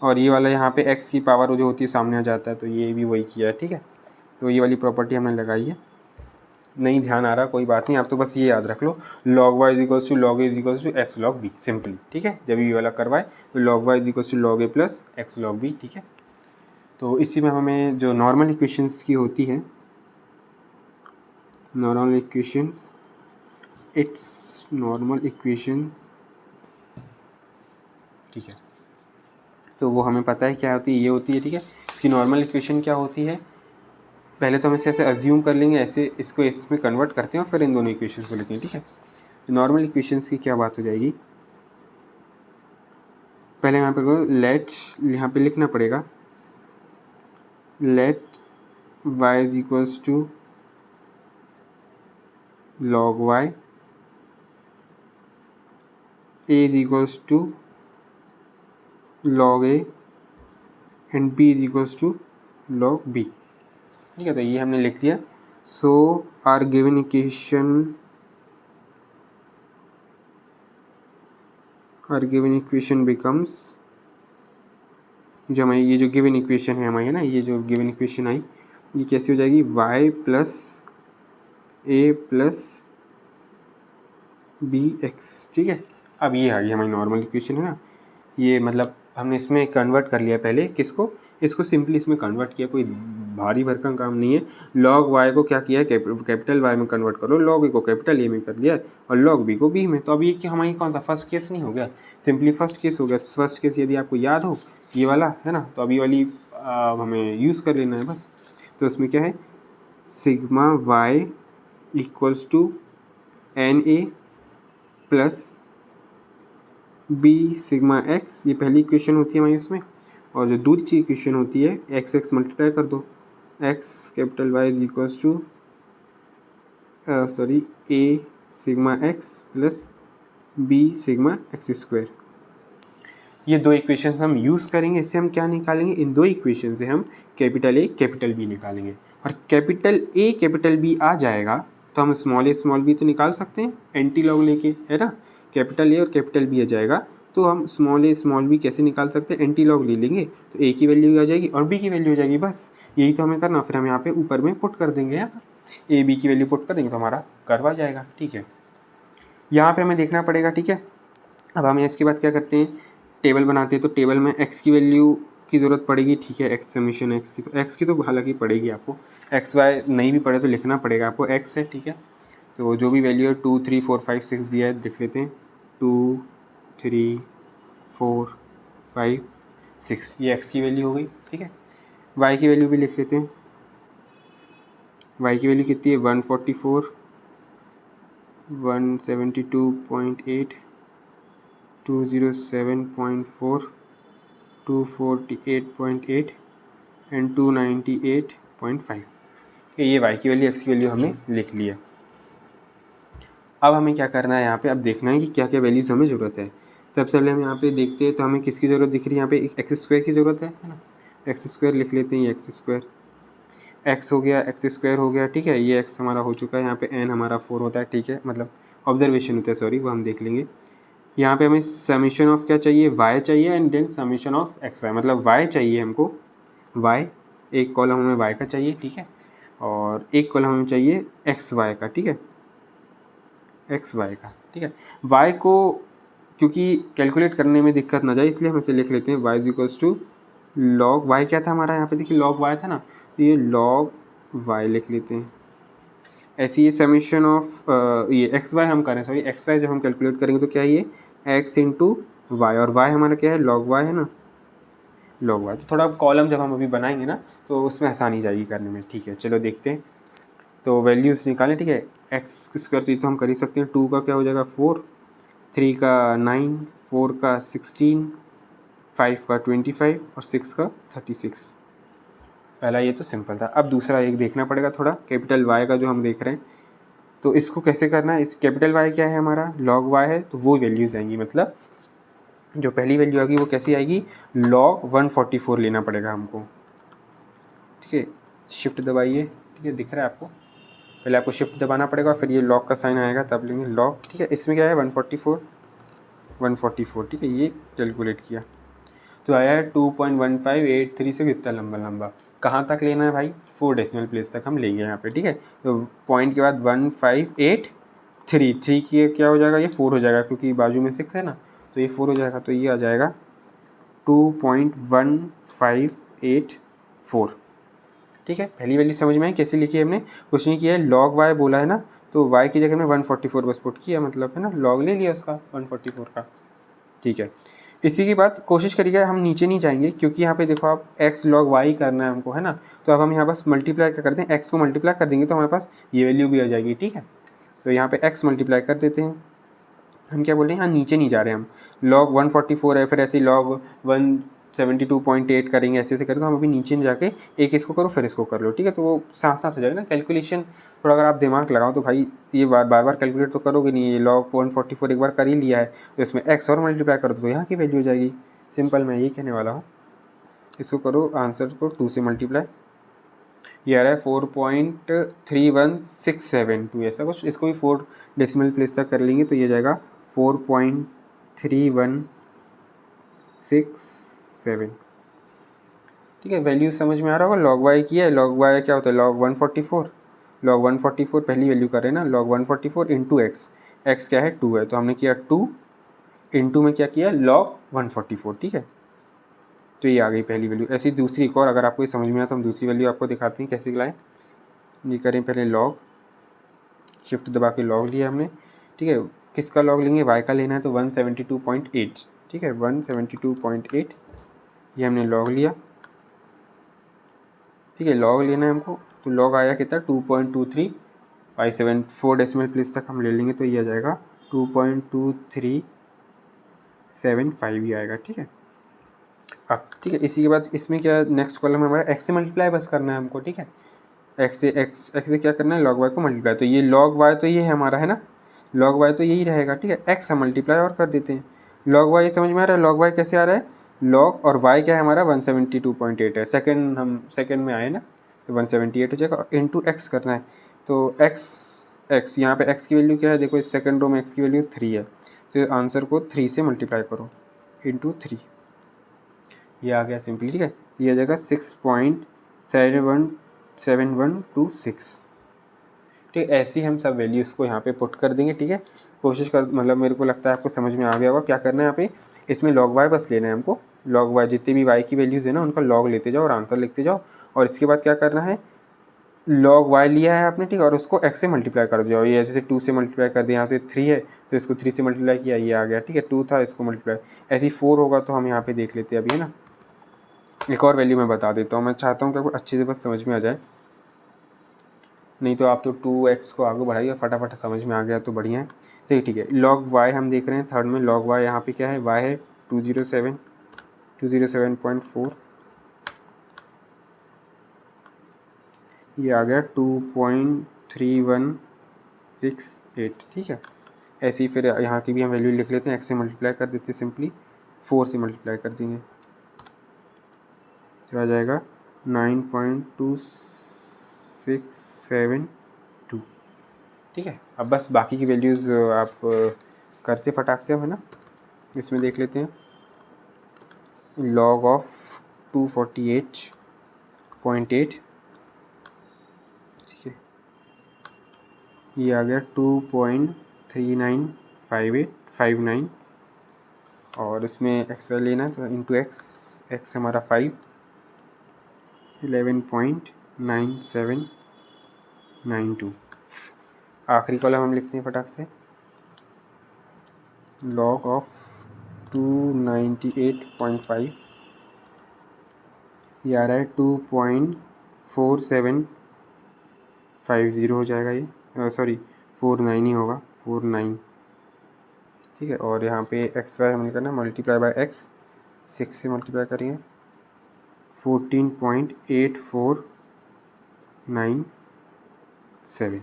और ये वाला यहाँ पे x की पावर जो होती है सामने आ जाता है, तो ये भी वही किया है। ठीक है, तो ये वाली प्रॉपर्टी हमने लगाई है। नहीं ध्यान आ रहा कोई बात नहीं, आप तो बस ये याद रख लो, log y is equals to log a is equals to x log b, simply. ठीक है, जब ये वाला करवाए तो log y is equals to log a plus x log b। ठीक है, तो इसी में हमें जो नॉर्मल इक्वेशंस की होती है, normal equations, it's normal equations, ठीक है, तो वो हमें पता है क्या होती है, ये होती है। ठीक है, इसकी नॉर्मल इक्वेशन क्या होती है, पहले तो हम इसे ऐसे अज्यूम कर लेंगे, ऐसे इसको इसमें कन्वर्ट करते हैं और फिर इन दोनों इक्वेशंस को लिखते हैं। ठीक है, नॉर्मल इक्वेशंस की क्या बात हो जाएगी, पहले यहाँ पे लेट, यहाँ पे लिखना पड़ेगा let y is equals to log y, a is equals to log a and b is equals to log b। ठीक है, तो ये हमने लिख दिया। So our given equation becomes, जो हमारी ये जो गिवन इक्वेशन है हमारी, है ना, ये जो गिवन इक्वेशन आई ये कैसी हो जाएगी, y प्लस ए प्लस बी एक्स। ठीक है, अब ये आ गई हमारी नॉर्मल इक्वेशन, है ना। ये मतलब हमने इसमें कन्वर्ट कर लिया पहले, किसको, इसको सिंपली इसमें कन्वर्ट किया, कोई भारी भरकम काम नहीं है। log y को क्या किया है, कैपिटल y में कन्वर्ट करो, log a को कैपिटल ए में कर दिया और log b को b में। तो अब ये कि हमारी कौन सा फर्स्ट केस नहीं हो गया, सिंपली फर्स्ट केस हो गया। फर्स्ट केस यदि आपको याद हो ये वाला, है ना, तो अभी वाली हमें यूज़ कर लेना है बस। तो उसमें क्या है, sigma y equals to n a plus b sigma x, ये पहली इक्वेशन होती है हमारी उसमें। और जो दूसरी इक्वेशन होती है एक्स एक्स मल्टीप्लाई कर दो, x capital y is equals to a sigma x plus b sigma x square. ये दो इक्वेशंस हम यूज़ करेंगे। इससे हम क्या निकालेंगे, इन दो इक्वेशन से हम कैपिटल ए कैपिटल बी निकालेंगे। और कैपिटल ए कैपिटल बी आ जाएगा तो हम स्मॉल बी तो निकाल सकते हैं एंटी लॉग लेके, है ना। कैपिटल ए और कैपिटल बी आ जाएगा तो हम स्मॉल बी कैसे निकाल सकते हैं, एंटी लॉग ले लेंगे तो ए की वैल्यू आ जाएगी और बी की वैल्यू हो जाएगी। बस यही तो हमें करना। फिर हम यहाँ पे ऊपर में पुट कर देंगे, यहाँ ए बी की वैल्यू पुट कर देंगे तो हमारा कर्व आ जाएगा। ठीक है, यहाँ पे हमें देखना पड़ेगा। ठीक है, अब हम इसके बाद क्या करते हैं, टेबल बनाते हैं। तो टेबल में एक्स की वैल्यू की ज़रूरत पड़ेगी। ठीक है, एक्स समीशन एक्स की तो हालांकि पड़ेगी आपको, एक्स वाई नहीं भी पड़े तो लिखना पड़ेगा आपको, एक्स है। ठीक है, तो जो भी वैल्यू है 2 3 4 5 6 दिया है, देख लेते हैं 2 3 4 5 6, ये एक्स की वैल्यू हो गई। ठीक है, वाई की वैल्यू भी लिख लेते हैं। वाई की वैल्यू कितनी है, 144 172.8 207.4 248.8 एंड 298.5। ये वाई की वैल्यू एक्स की वैल्यू हमें लिख लिया। अब हमें क्या करना है, यहाँ पे अब देखना है कि क्या क्या वैल्यूज़ हमें ज़रूरत है। सबसे पहले हम यहाँ पे देखते हैं तो हमें किसकी ज़रूरत दिख रही है, यहाँ पे एक्स स्क्वायर की ज़रूरत है ना। एक्स स्क्वायर लिख लेते हैं, एक्स स्क्वायर एक्स हो गया, एक्स स्क्वायर हो गया। ठीक है, ये एक्स हमारा हो चुका है। यहाँ पे एन हमारा 4 होता है। ठीक है, मतलब ऑब्जर्वेशन होता है, सॉरी, वो हम देख लेंगे। यहाँ पे हमें समीशन ऑफ क्या चाहिए, वाई चाहिए and then summation of x y, मतलब वाई चाहिए हमको, वाई एक कॉलम हमें वाई का चाहिए। ठीक है, और एक कॉलम हमें चाहिए एक्स वाई का। ठीक है, एक्स वाई का। ठीक है, वाई को क्योंकि कैलकुलेट करने में दिक्कत ना जाए इसलिए हम इसे लिख लेते हैं y is equals to log y. क्या था हमारा यहाँ पे, देखिए लॉग वाई था ना, तो ये लॉग वाई लिख लेते हैं। ऐसे ये समीशन ऑफ ये एक्स वाई हम करें, सॉरी एक्स वाई जब हम कैलकुलेट करेंगे तो क्या है, ये एक्स इंटू वाई, और वाई हमारा क्या है, लॉग वाई है ना, लॉग वाई। तो थोड़ा कॉलम जब हम अभी बनाएंगे ना तो उसमें आसानी जाएगी करने में। ठीक है, चलो देखते हैं। तो वैल्यूज़ निकालें। ठीक है, एक्स स्क्वायर चीज़ तो हम कर ही सकते हैं। 2 का क्या हो जाएगा 4, 3 का 9, 4 का 16, 5 का 25 और 6 का 36। पहला ये तो सिंपल था। अब दूसरा एक देखना पड़ेगा थोड़ा, कैपिटल वाई का जो हम देख रहे हैं तो इसको कैसे करना है। इस कैपिटल वाई क्या है हमारा, लॉग वाई है, तो वो वैल्यूज़ आएंगी, मतलब जो पहली वैल्यू आएगी वो कैसी आएगी, लॉग 144 लेना पड़ेगा हमको। ठीक है, शिफ्ट दबाइए। ठीक है, दिख रहा है आपको, पहले आपको शिफ्ट दबाना पड़ेगा फिर ये लॉग का साइन आएगा तब लेंगे लॉग। ठीक है, इसमें क्या है 144। ठीक है, ये कैलकुलेट किया तो आया है 2.1583 से कितना लंबा कहाँ तक लेना है भाई, 4 डेसिमल प्लेस तक हम लेंगे यहाँ पे। ठीक है, तो पॉइंट के बाद 1583 की क्या हो जाएगा, ये 4 हो जाएगा क्योंकि बाजू में 6 है ना, तो ये 4 हो जाएगा। तो ये आ जाएगा 2.1584। ठीक है, पहली वैल्यू समझ में आई कैसे लिखी है हमने, कुछ नहीं किया है, लॉग वाई बोला है ना तो वाई की जगह में 144 बस पुट किया, मतलब है ना, लॉग ले लिया उसका 144 का। ठीक है, इसी की बात कोशिश करिएगा, हम नीचे नहीं जाएंगे क्योंकि यहाँ पे देखो आप x log y करना है हमको, है ना। तो अब हम यहाँ पास मल्टीप्लाई क्या करते हैं, x को मल्टीप्लाई कर देंगे तो हमारे पास ये वैल्यू भी आ जाएगी। ठीक है, तो यहाँ पे x मल्टीप्लाई कर देते हैं, हम क्या बोल रहे हैं, यहाँ नीचे नहीं जा रहे हम, log 144 है, फिर ऐसे ही log 172.8 करेंगे, ऐसे ऐसे करें, तो हम अभी नीचे नहीं जाके एक इसको करो फिर इसको कर लो, ठीक है। तो वो साथ साथ हो जाएगा ना कैलकुलेशन। थोड़ा अगर आप दिमाग लगाओ तो भाई ये बार बार कैलकुलेट तो करोगे नहीं, ये log 144 एक बार कर ही लिया है तो इसमें x और मल्टीप्लाई कर दो तो यहाँ की वैल्यू हो जाएगी। सिंपल, मैं यही कहने वाला हूँ। इसको करो, आंसर को 2 से मल्टीप्लाई, ये आ रहा है 4.3167 ऐसा कुछ। इसको भी 4 डेसिमल प्लेस तक कर लेंगे तो ये जाएगा 4.3167, ठीक है। वैल्यू समझ में आ रहा होगा। लॉग वाई की है, लॉग वाई क्या होता है, log 144, log 144 पहली वैल्यू कर रहे हैं ना, log 144 इंटू एक्स, एक्स क्या है 2 है, तो हमने किया 2 इंटू में क्या किया log 144, ठीक है। तो ये आ गई पहली वैल्यू। ऐसी दूसरी एक और, अगर आपको ये समझ में आया तो हम दूसरी वैल्यू आपको दिखाते हैं कैसे लाएं। ये करें पहले log, शिफ्ट दबा के log लिया हमने, ठीक है। किसका log लेंगे, y का लेना है तो 172.8, ठीक है, 172.8 ये हमने log लिया, ठीक है। log लेना है हमको तो log आया कितना 2.2357, 4 डेसिमल प्लेस तक हम ले लेंगे तो ये आ जाएगा 2.2375 ये आएगा, ठीक है। अब ठीक है, इसी के बाद इसमें क्या नेक्स्ट कॉलम हमारा एक्स से मल्टीप्लाई बस करना है हमको, ठीक है। एक्स से क्या करना है, log y को मल्टीप्लाई, तो ये log y तो ये है हमारा, है ना, log y तो यही रहेगा, ठीक है। एक्स हम मल्टीप्लाई और कर देते हैं, log y समझ में आ रहा है। log y कैसे आ रहा है, log और y क्या है हमारा 172.8 है, सेकंड हम सेकंड में आए ना तो 178 हो जाएगा, इंटू एक्स करना है तो एक्स यहाँ पे एक्स की वैल्यू क्या है, देखो इस सेकंड रो में एक्स की वैल्यू 3 है, तो आंसर को 3 से मल्टीप्लाई करो, इंटू 3, ये आ गया सिंपली, ठीक है। ये आ जाएगा 6.7126, ठीक है। ऐसे ही हम सब वैल्यूज़ को यहाँ पे पुट कर देंगे, ठीक है। कोशिश कर, मतलब मेरे को लगता है आपको समझ में आ गया होगा क्या करना है यहाँ पे। इसमें log y बस लेना है हमको, log y जितने भी y की वैल्यूज़ है ना उनका log लेते जाओ और आंसर लिखते जाओ, और इसके बाद क्या करना है, log y लिया है आपने, ठीक है, और उसको x से मल्टीप्लाई कर जाओ। ये जैसे 2 से मल्टीप्लाई कर दिया, यहाँ से 3 है तो इसको 3 से मल्टीप्लाई किया, ये आ गया, ठीक है। 2 था इसको मल्टीप्लाई, ऐसे ही 4 होगा तो हम यहाँ पे देख लेते हैं अभी, है ना। एक और वैल्यू मैं बता देता हूँ, मैं चाहता हूँ कि आपको अच्छे से बस समझ में आ जाए, नहीं तो आप तो 2x को आगे बढ़ाइए, फटाफट समझ में आ गया तो बढ़िया है। चलिए ठीक है, log y हम देख रहे हैं थर्ड में, log y यहाँ पे क्या है, y है 207.4, ये आ गया 2.3168, ठीक है। ऐसे ही फिर यहाँ की भी हम वैल्यू लिख लेते हैं, x से मल्टीप्लाई कर देते हैं सिंपली, 4 से मल्टीप्लाई कर देंगे तो आ जाएगा 9.2672, ठीक है। अब बस बाकी की वैल्यूज़ आप करते फटाक से, है ना। इसमें देख लेते हैं, log ऑफ 248.8, ठीक है, ये आ गया 2.395859, और इसमें एक्स वाई लेना है तो इंटू एक्स हमारा 5, 11.9792। आखिरी कॉलम हम लिखते हैं फटाक से, log ऑफ 298.5, ये आ रहा है 2.4750 हो जाएगा, ये सॉरी 49 ही होगा, 49, ठीक है। और यहाँ पे एक्स वाई हमें करना है मल्टीप्लाई बाय एक्स, 6 से मल्टीप्लाई करेंगे 14.8497,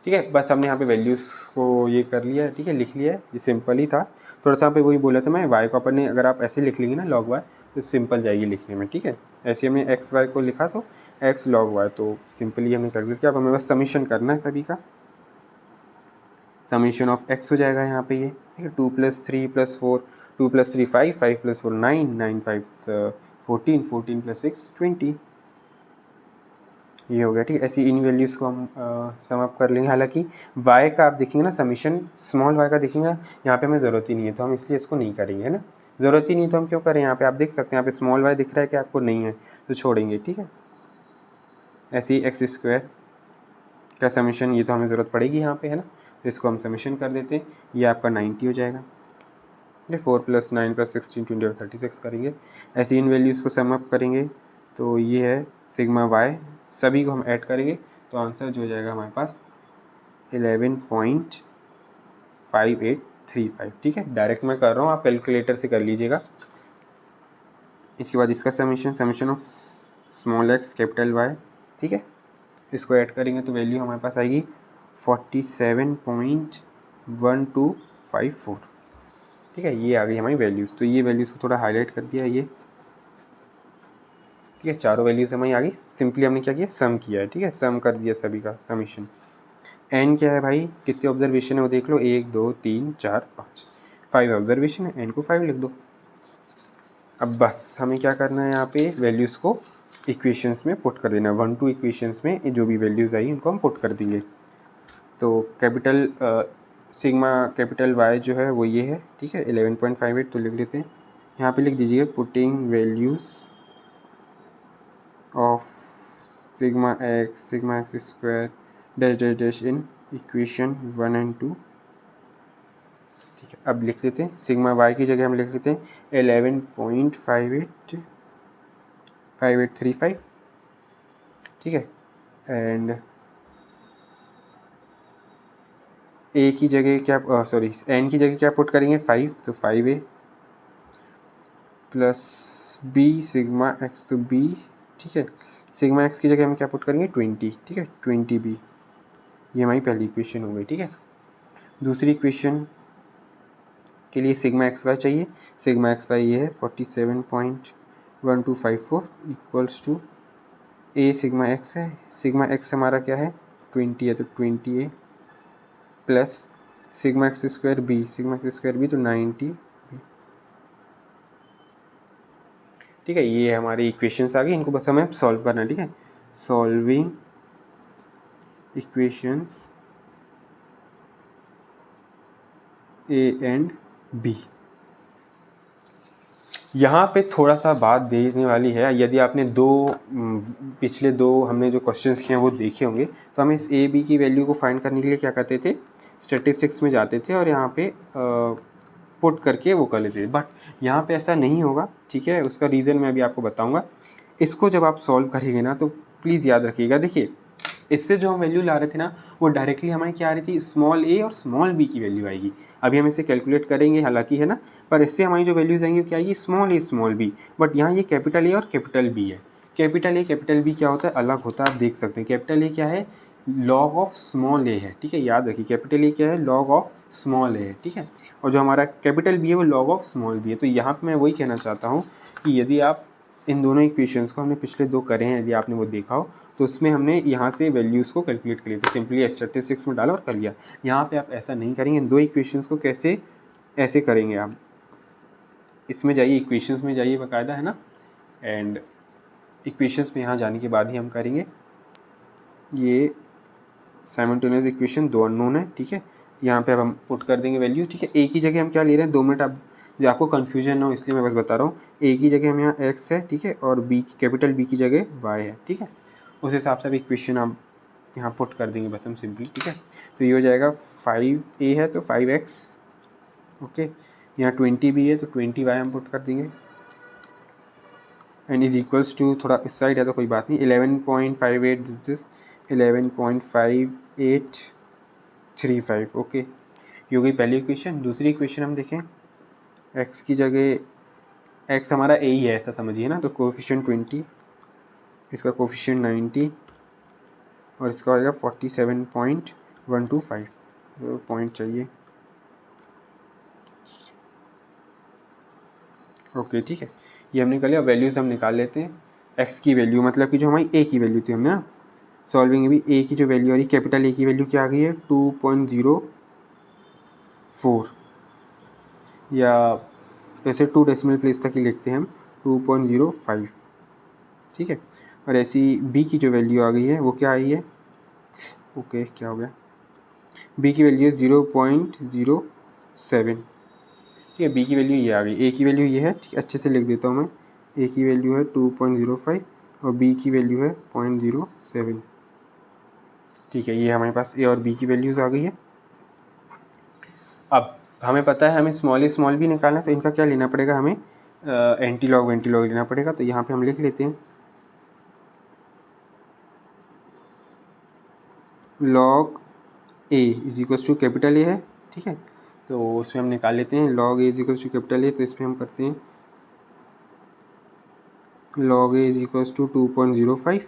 ठीक है। बस हमने यहाँ पे वैल्यूज़ को ये कर लिया है, ठीक है, लिख लिया है, ये सिंपल ही था। थोड़ा सा यहाँ पे वही बोला था मैं, वाई को अपन ने अगर आप ऐसे लिख लेंगे ना log वाई तो सिंपल जाएगी लिखने में, ठीक है। ऐसे हमने एक्स वाई को लिखा तो एक्स log वाई, तो सिंपली हमने कैलकुलेट किया। अब हमें बस समीशन करना है सभी का, समीशन ऑफ एक्स हो जाएगा यहाँ पे ये, ठीक है। 2 + 3 + 4, 2 + 3 5, 5 + 4 9, 9 5 14, 14 + 6 20, ये हो गया, ठीक है। ऐसी इन वैल्यूज़ को हम सम अप कर लेंगे। हालांकि y का आप देखेंगे ना, समीशन स्मॉल y का देखेंगे यहाँ पे हमें ज़रूरत ही नहीं है तो हम इसलिए इसको नहीं करेंगे, है ना। ज़रूरत ही नहीं तो हम क्यों करें, यहाँ पे आप देख सकते हैं यहाँ पे स्मॉल y दिख रहा है कि आपको नहीं है तो छोड़ेंगे, ठीक है। ऐसे ही एक्स स्क्वायर का समीशन, ये तो हमें ज़रूरत पड़ेगी यहाँ पे, है ना, तो इसको हम समीशन कर देते हैं, ये आपका 90 हो जाएगा। 4 + 9 + 16 20 और 36 करेंगे। ऐसे इन वैल्यूज़ को सम अप करेंगे तो ये है सिग्मा वाई, सभी को हम ऐड करेंगे तो आंसर जो हो जाएगा हमारे पास 11.583, 5835, ठीक है। डायरेक्ट मैं कर रहा हूँ, आप कैलकुलेटर से कर लीजिएगा। इसके बाद इसका summation of small x capital y, ठीक है। इसको ऐड करेंगे तो वैल्यू हमारे पास आएगी 47.1254, ठीक है। ये आ गई हमारी वैल्यूज़। तो ये वैल्यूज़ को थोड़ा हाईलाइट कर दिया ये, ठीक है। चारों वैल्यूज़ हमारी आ गई। सिंपली हमने क्या किया, सम किया है, ठीक है। सम कर दिया सभी का समीशन। एन क्या है भाई, कितने ऑब्जर्वेशन है वो देख लो, 1 2 3 4 5, 5 ऑब्जर्वेशन है, एन को 5 लिख दो। अब बस हमें क्या करना है, यहाँ पे वैल्यूज़ को इक्वेशंस में पुट कर देना। 1 2 इक्वेशंस में जो भी वैल्यूज़ आई उनको हम पुट कर देंगे। तो कैपिटल सिग्मा कैपिटल वाई जो है वो ये है, ठीक है। 11.58 तो लिख लेते हैं। यहाँ पे लिख दीजिए putting values of sigma x square dash dash dash in equation 1 and 2, ठीक है। अब लिख लेते हैं सिग्मा वाई की जगह हम लिख लेते हैं 11.5835, ठीक है। एंड ए की जगह क्या, सॉरी एन की जगह क्या पुट करेंगे, 5, तो 5a plus b sigma x, तो b, ठीक है। सिग्मा एक्स की जगह हम क्या पुट करेंगे, 20, ठीक है, 20b। ये हमारी पहली इक्वेशन हो गई, ठीक है। दूसरी इक्वेशन के लिए सिग्मा एक्स वाई चाहिए। सिग्मा एक्स वाई ये है 47.1254 equals to a sigma x है। सिग्मा एक्स हमारा क्या है, 20 है, तो 20a plus sigma x square b, sigma x square b तो 90, ठीक है। ये हमारी इक्वेशंस आ गई, इनको बस हमें सॉल्व करना है, ठीक है। Solving equations a and b. यहाँ पे थोड़ा सा बात देखने वाली है। यदि आपने पिछले दो हमने जो क्वेश्चंस किए हैं वो देखे होंगे, तो हम इस ए बी की वैल्यू को फाइंड करने के लिए क्या करते थे, स्टैटिस्टिक्स में जाते थे और यहाँ पे पुट करके वो कर लेते थे। बट यहाँ पे ऐसा नहीं होगा, ठीक है। उसका रीज़न मैं अभी आपको बताऊँगा। इसको जब आप सॉल्व करेंगे ना, तो प्लीज़ याद रखिएगा, देखिए इससे जो हम वैल्यू ला रहे थे ना, वो डायरेक्टली हमारी क्या आ रही थी, स्मॉल ए और स्मॉल बी की वैल्यू आएगी। अभी हम इसे कैलकुलेट करेंगे हालांकि, है ना, पर इससे हमारी जो वैल्यूज़ आएंगी क्या आएगी, small a small b. But यहाँ ये कैपिटल ए और कैपिटल बी है। कैपिटल ए कैपिटल बी क्या होता है, अलग होता है, आप देख सकते हैं। कैपिटल ए क्या है, लॉग ऑफ स्मॉल ए है, ठीक है। याद रखिए कैपिटल ए क्या है, लॉग ऑफ स्मॉल ए है, ठीक है। और जो हमारा कैपिटल बी है वो लॉग ऑफ स्मॉल बी है। तो यहाँ पर मैं वही कहना चाहता हूँ कि यदि आप इन दोनों इक्वेशंस को हमने पिछले दो करे हैं, यदि आपने वो देखा हो, तो उसमें हमने यहाँ से वैल्यूज़ को कैलकुलेट कर लिया। तो सिंपली स्टैटिस्टिक्स में डाला और कर लिया। यहाँ पे आप ऐसा नहीं करेंगे। दो इक्वेशंस को कैसे ऐसे करेंगे आप, इसमें जाइए, इक्वेशंस में जाइए बाकायदा, है ना। एंड इक्वेशंस में यहाँ जाने के बाद ही हम करेंगे। ये साइमल्टेनियस इक्वेशन, दो अननोन है, ठीक है। यहाँ पे अब हम पुट कर देंगे वैल्यू, ठीक है। ए की जगह हम क्या ले रहे हैं, 2 मिनट आप, जो आपको कन्फ्यूजन ना हो इसलिए मैं बस बता रहा हूँ। ए की जगह हम यहाँ एक्स है, ठीक है, और बी कैपिटल बी की जगह वाई है, ठीक है। उस हिसाब से अब इक्वेशन आप यहाँ पुट कर देंगे बस हम सिंपली, ठीक है। तो ये हो जाएगा 5a है तो 5x, ओके। यहाँ 20b है तो 20y हम पुट कर देंगे। एंड इज इक्वल्स टू, थोड़ा इस साइड है तो कोई बात नहीं, 11.58 दिस 11.5835, ओके। ये हो गई पहली इक्वेशन। दूसरी इक्वेशन हम देखें, x की जगह, x हमारा a ही है ऐसा समझिए ना, तो कोफिशिएंट 20, इसका कोफिशिएंट 90 और इसका होगा 47.125 पॉइंट चाहिए, ओके, ठीक है। ये हमने कर लिया। वैल्यूज़ हम निकाल लेते हैं। एक्स की वैल्यू मतलब कि जो हमारी ए की वैल्यू थी, हमने ना सॉल्विंग भी ए की जो वैल्यू आ रही, कैपिटल ए की वैल्यू क्या आ गई है, 2.04, या वैसे 2 डेसिमल प्लेस तक ही लिखते हैं हम, 2.05, ठीक है। और ऐसी बी की जो वैल्यू आ गई है वो क्या आई है, ओके क्या हो गया, बी की वैल्यू है 0.07, ठीक है। बी की वैल्यू ये आ गई, ए की वैल्यू ये है, ठीक है। अच्छे से लिख देता हूँ मैं, ए की वैल्यू है 2.05 और बी की वैल्यू है 0.07, ठीक है। ये हमारे पास ए और बी की वैल्यूज़ आ गई है। अब हमें पता है हमें स्मॉल भी निकालना है, तो इनका क्या लेना पड़ेगा, हमें एंटी लॉग लेना पड़ेगा। तो यहाँ पे हम लिख लेते हैं log a is equals to capital ए है, ठीक है। तो उसमें हम निकाल लेते हैं log a is equals to capital A, तो इसमें हम करते हैं log a is equals to 2.05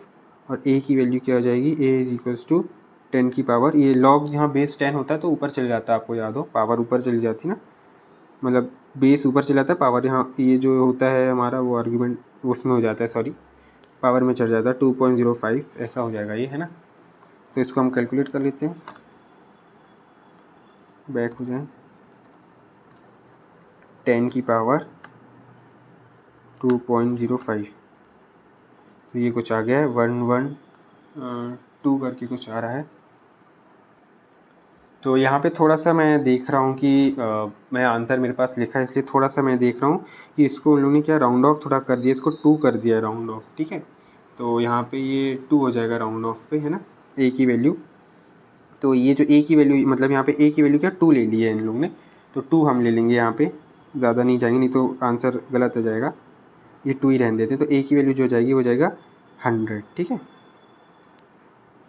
और a की वैल्यू क्या हो जाएगी, a इज इक्वल्स टू 10 की पावर, ये log जहाँ बेस 10 होता है तो ऊपर चले जाता है, आपको याद हो पावर ऊपर चली जाती है ना, मतलब बेस ऊपर चला जाता है, पावर यहाँ ये जो होता है हमारा वो आर्ग्यूमेंट उसमें हो जाता है, सॉरी पावर में चढ़ जाता है, 2.05 ऐसा हो जाएगा ये, है ना। तो इसको हम कैलकुलेट कर लेते हैं, बैक हो जाए, 10 की पावर 2.05, तो ये कुछ आ गया है 112 करके कुछ आ रहा है। तो यहाँ पे थोड़ा सा मैं देख रहा हूँ कि मैं आंसर मेरे पास लिखा है, इसलिए थोड़ा सा मैं देख रहा हूँ कि इसको उन लोगों ने क्या राउंड ऑफ थोड़ा कर दिया, इसको 2 कर दिया है राउंड ऑफ, ठीक है। तो यहाँ पे ये 2 हो जाएगा राउंड ऑफ पे, है ना, ए की वैल्यू। तो ये जो ए की वैल्यू मतलब यहाँ पे ए की वैल्यू क्या 2 ले ली है इन लोगों ने, तो 2 हम ले लेंगे यहाँ पे, ज़्यादा नहीं जाएंगे, नहीं तो आंसर गलत हो जाएगा, ये 2 ही रहने देते हैं। तो ए की वैल्यू जो हो जाएगी वो जाएगा 100, ठीक है।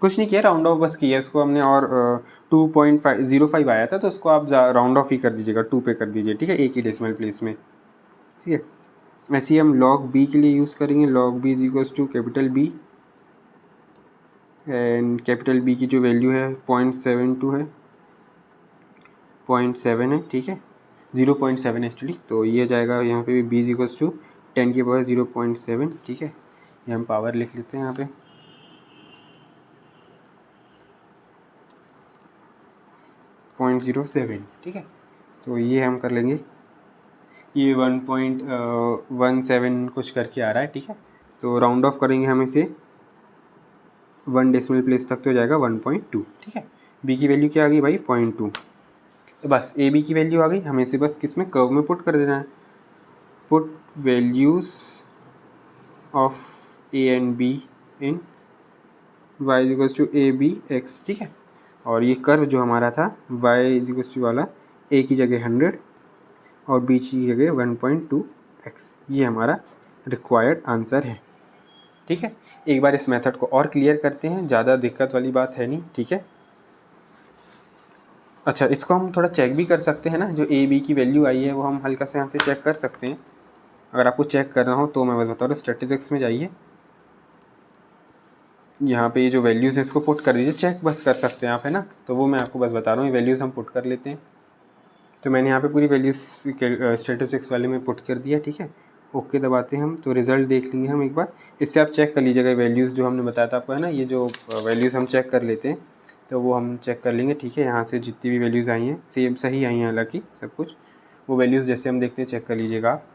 कुछ नहीं किया, राउंड ऑफ बस किया इसको हमने, और 2.05 आया था तो उसको आप राउंड ऑफ ही कर दीजिएगा, 2 पे कर दीजिए, ठीक है, एक ही डेसिमल प्लेस में, ठीक है। ऐसे ही हम log b के लिए यूज़ करेंगे, log b is equals to capital B, and capital B की जो वैल्यू है 0.72 है, 0.7 है, ठीक है, 0.7 एक्चुअली, तो ये जाएगा यहाँ पे भी b इज इक्वल्स टू 10 की पावर 0.7, ठीक है। ये हम पावर लिख लेते हैं यहाँ पे 0.07, ठीक है। तो ये हम कर लेंगे, ये 1.17 कुछ करके आ रहा है, ठीक है। तो राउंड ऑफ करेंगे हम इसे 1 डेसिमल प्लेस तक, तो हो जाएगा 1.2, ठीक है। बी की वैल्यू क्या आ गई भाई 0.2, तो बस ए बी की वैल्यू आ गई, हमें इसे बस किस में कर्व में पुट कर देना है, put values of a and b in y equals to a b x, ठीक है। और ये कर्व जो हमारा था वाई इक्वल्स टू वाला, ए की जगह 100 और बी की जगह 1.2x, ये हमारा रिक्वायर्ड आंसर है, ठीक है। एक बार इस मेथड को और क्लियर करते हैं, ज़्यादा दिक्कत वाली बात है नहीं, ठीक है। अच्छा, इसको हम थोड़ा चेक भी कर सकते हैं ना, जो ए बी की वैल्यू आई है वो हम हल्का से यहाँ से चेक कर सकते हैं। अगर आपको चेक करना हो तो मैं बस बता रहा हूँ, स्टैटिस्टिक्स में जाइए, यहाँ पे ये जो वैल्यूज़ है इसको पुट कर दीजिए, चेक बस कर सकते हैं आप, है ना। तो वो मैं आपको बस बता रहा हूँ, ये वैल्यूज़ हम पुट कर लेते हैं। तो मैंने यहाँ पे पूरी वैल्यूज़ स्टैटिस्टिक्स वाले में पुट कर दिया, ठीक है। ओके दबाते हैं हम, तो रिज़ल्ट देख लेंगे हम एक बार, इससे आप चेक कर लीजिएगा वैल्यूज़ जो हमने बताया था आपको, है ना, ये जो वैल्यूज़ हम चेक कर लेते हैं, तो वो हम चेक कर लेंगे, ठीक है। यहाँ से जितनी भी वैल्यूज़ आई हैं सेम सही आई हैं, हालांकि सब कुछ वो वैल्यूज़ जैसे हम देखते हैं चेक कर लीजिएगा आप।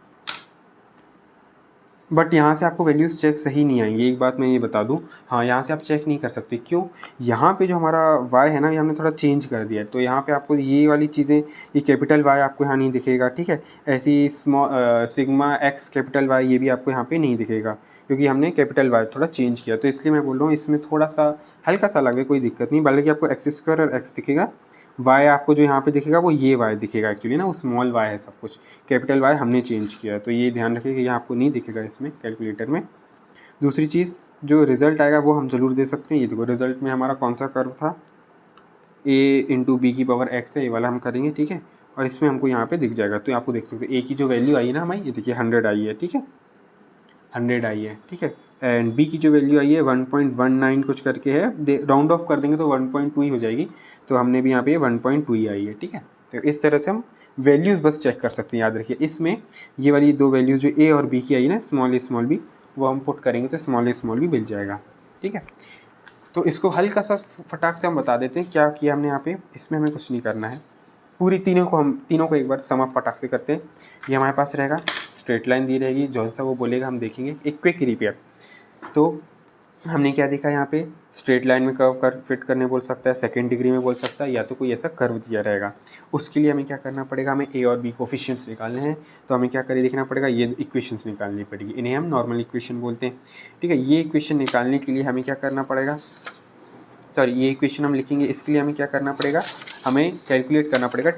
बट यहाँ से आपको वैल्यूज़ चेक सही नहीं आएंगी, एक बात मैं ये बता दूँ, हाँ यहाँ से आप चेक नहीं कर सकते, क्यों, यहाँ पे जो हमारा y है ना, ये हमने थोड़ा चेंज कर दिया है, तो यहाँ पे आपको ये वाली चीज़ें, ये कैपिटल Y आपको यहाँ नहीं दिखेगा, ठीक है। ऐसी सिग्मा x कैपिटल Y ये भी आपको यहाँ पे नहीं दिखेगा, क्योंकि हमने कैपिटल Y थोड़ा चेंज किया, तो इसलिए मैं बोल रहा हूँ इसमें थोड़ा सा हल्का सा लगे, कोई दिक्कत नहीं, बल्कि आपको x² और x दिखेगा, y आपको जो यहाँ पे दिखेगा वो ये y दिखेगा एक्चुअली ना, वो स्मॉल y है सब कुछ, कैपिटल Y हमने चेंज किया है, तो ये ध्यान रखिए कि ये आपको नहीं दिखेगा इसमें कैलकुलेटर में। दूसरी चीज़, जो रिज़ल्ट आएगा वो हम ज़रूर दे सकते हैं, ये देखो रिज़ल्ट में हमारा कौन सा कर्व था, a इंटू बी की पावर x है, ये वाला हम करेंगे, ठीक है। और इसमें हमको यहाँ पे दिख जाएगा, तो आपको देख सकते हैं a की जो वैल्यू आई है ना हमारी, ये देखिए 100 आई है, ठीक है, 100 आई है, ठीक है। एंड बी की जो वैल्यू आई है 1.19 कुछ करके है, राउंड ऑफ कर देंगे तो 1.2 ही हो जाएगी, तो हमने भी यहाँ पे 1.2 ही आई है, ठीक है। तो इस तरह से हम वैल्यूज़ बस चेक कर सकते हैं, याद रखिए इसमें ये वाली दो वैल्यूज़ जो ए और बी की आई ना, स्मॉल बी, वो हम पुट करेंगे तो स्मॉल बी मिल जाएगा, ठीक है। तो इसको हल्का सा फटाक से हम बता देते हैं क्या किया हमने यहाँ पे, इसमें हमें कुछ नहीं करना है, पूरी तीनों को एक बार सम अप फटाक से करते हैं। ये हमारे पास रहेगा, स्ट्रेट लाइन दी रहेगी, जौन सा वो बोलेगा हम देखेंगे, एक क्विक रिपेयर। तो हमने क्या देखा यहाँ पे, स्ट्रेट लाइन में कर्व कर फिट करने बोल सकता है, सेकंड डिग्री में बोल सकता है, या तो कोई ऐसा कर्व दिया रहेगा। उसके लिए हमें क्या करना पड़ेगा, हमें ए और बी कोफिशिएंट्स निकालने हैं, तो हमें क्या करें देखना पड़ेगा, ये इक्वेशंस निकालनी पड़ेगी, इन्हें हम नॉर्मल इक्वेशन बोलते हैं, ठीक है। ये इक्वेशन निकालने के लिए हमें क्या करना पड़ेगा, सॉरी ये इक्वेशन हम लिखेंगे, इसके लिए हमें क्या करना पड़ेगा, हमें कैलकुलेट करना पड़ेगा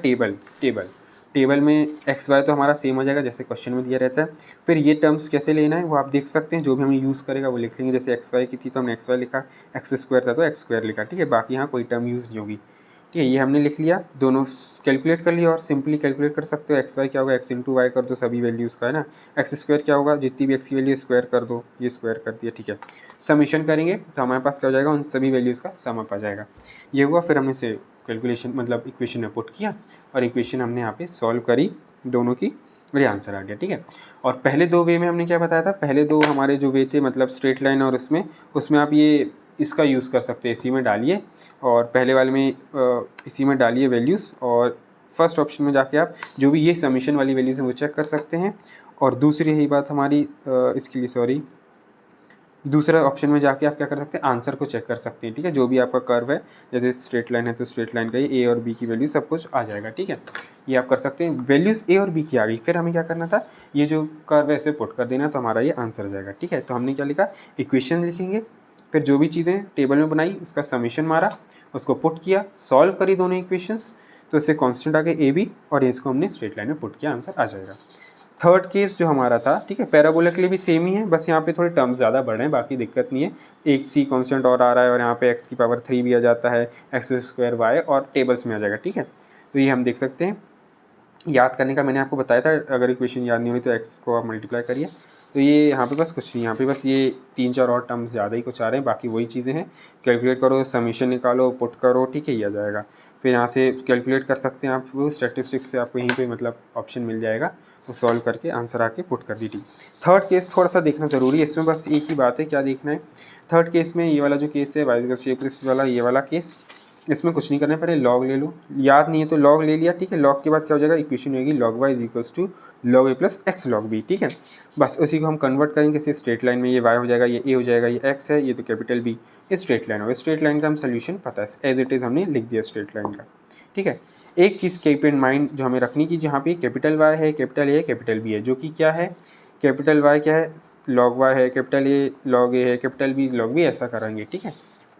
टेबल में एक्स वाई तो हमारा सेम हो जाएगा जैसे क्वेश्चन में दिया रहता है। फिर ये टर्म्स कैसे लेना है वो आप देख सकते हैं, जो भी हमें यूज़ करेगा वो लिख लेंगे, जैसे एक्स वाई की थी तो हमने एक्स वाई लिखा, x² था तो x² लिखा, ठीक है। बाकी यहाँ कोई टर्म यूज़ नहीं होगी, ठीक है, ये हमने लिख लिया, दोनों कैलकुलेट कर लिया और सिंपली कैलकुलेट कर सकते हो। एक्स वाई क्या होगा, एक्स इंटू वाई कर दो सभी वैल्यूज़ का, है ना। एक्स स्क्वायर क्या होगा, जितनी भी एक्स की वैल्यू स्क्वायर कर दो, ये स्क्वायर कर दिया, ठीक है। समीशन करेंगे तो हमारे पास क्या हो जाएगा, उन सभी वैल्यूज़ का सम अप आ जाएगा। ये हुआ, फिर हमने से कैलकुलेशन मतलब इक्वेशन में पुट किया और इक्वेशन हमने यहाँ पे सॉल्व करी दोनों की, मेरे आंसर आ गया, ठीक है। और पहले दो वे में हमने क्या बताया था, पहले दो हमारे जो वे थे मतलब स्ट्रेट लाइन और उसमें आप ये इसका यूज़ कर सकते हैं, इसी में डालिए और पहले वाले में इसी में डालिए वैल्यूज़, और फर्स्ट ऑप्शन में जाके आप जो भी ये समीशन वाली वैल्यूज़ हैं वो चेक कर सकते हैं। और दूसरी यही बात हमारी इसके लिए सॉरी, दूसरा ऑप्शन में जाके आप क्या कर सकते हैं, आंसर को चेक कर सकते हैं, ठीक है। जो भी आपका कर्व है, जैसे स्ट्रेट लाइन है तो स्ट्रेट लाइन का ये ए और बी की वैल्यू सब कुछ आ जाएगा, ठीक है। ये आप कर सकते हैं, वैल्यूज़ ए और बी की आ गई, फिर हमें क्या करना था, ये जो कर्व है ऐसे पुट कर देना तो हमारा ये आंसर आ जाएगा, ठीक है। तो हमने क्या लिखा, इक्वेशन लिखेंगे, फिर जो भी चीज़ें टेबल में बनाई उसका समीशन मारा, उसको पुट किया, सॉल्व करी दोनों इक्वेशंस, तो इससे कॉन्स्टेंट आ गए ए बी, और इसको हमने स्ट्रेट लाइन में पुट किया, आंसर आ जाएगा। थर्ड केस जो हमारा था, ठीक है, पैराबोला के लिए भी सेम ही है, बस यहाँ पे थोड़े टर्म्स ज़्यादा बढ़ रहे हैं, बाकी दिक्कत नहीं है। एक सी कांस्टेंट और आ रहा है और यहाँ पे एक्स की पावर 3 भी आ जाता है, एक्स स्क्वायर वाई और टेबल्स में आ जाएगा, ठीक है। तो ये हम देख सकते हैं। याद करने का मैंने आपको बताया था, अगर इक्वेशन याद नहीं हुई तो एक्स को आप मल्टीप्लाई करिए। तो ये यहाँ पे बस कुछ नहीं, यहाँ पे बस ये 3-4 और टर्म्स ज़्यादा ही कुछ आ रहे हैं, बाकी वही चीज़ें हैं। कैलकुलेट करो, समीशन निकालो, पुट करो, ठीक है, ये आ जाएगा। फिर यहाँ से कैलकुलेट कर सकते हैं आप, वो स्टैटिस्टिक्स से आपको यहीं पे मतलब ऑप्शन मिल जाएगा, तो सॉल्व करके आंसर आके पुट कर दीजिए। थर्ड केस थोड़ा सा देखना ज़रूरी है, इसमें बस एक ही बात है, क्या देखना है। थर्ड केस में ये वाला जो केस है वाई शेप वाला, ये वाला केस, इसमें कुछ नहीं करना है, पहले लॉग ले लो, याद नहीं है तो लॉग ले लिया, ठीक है। लॉग के बाद क्या हो जाएगा, इक्वेशन होगी log y is equals to log a plus x log b, ठीक है। बस उसी को हम कन्वर्ट करेंगे किसी स्ट्रेट लाइन में, ये वाई हो जाएगा, ये ए हो जाएगा, ये एक्स है, ये तो कैपिटल बी, ये स्ट्रेट लाइन होगा। स्ट्रेट लाइन का हम सोल्यूशन पता है, एज इट इज़ हमने लिख दिया स्ट्रेट लाइन का, ठीक है। एक चीज़ कीप इन माइंड जो हमें रखनी की, जहाँ पे कैपिटल वाई है, कैपिटल ए है, कैपिटल बी है, जो कि क्या है, कैपिटल वाई क्या है, लॉग वाई है, कैपिटल ए लॉग ए है, कैपिटल बी लॉग बी, ऐसा करेंगे, ठीक है।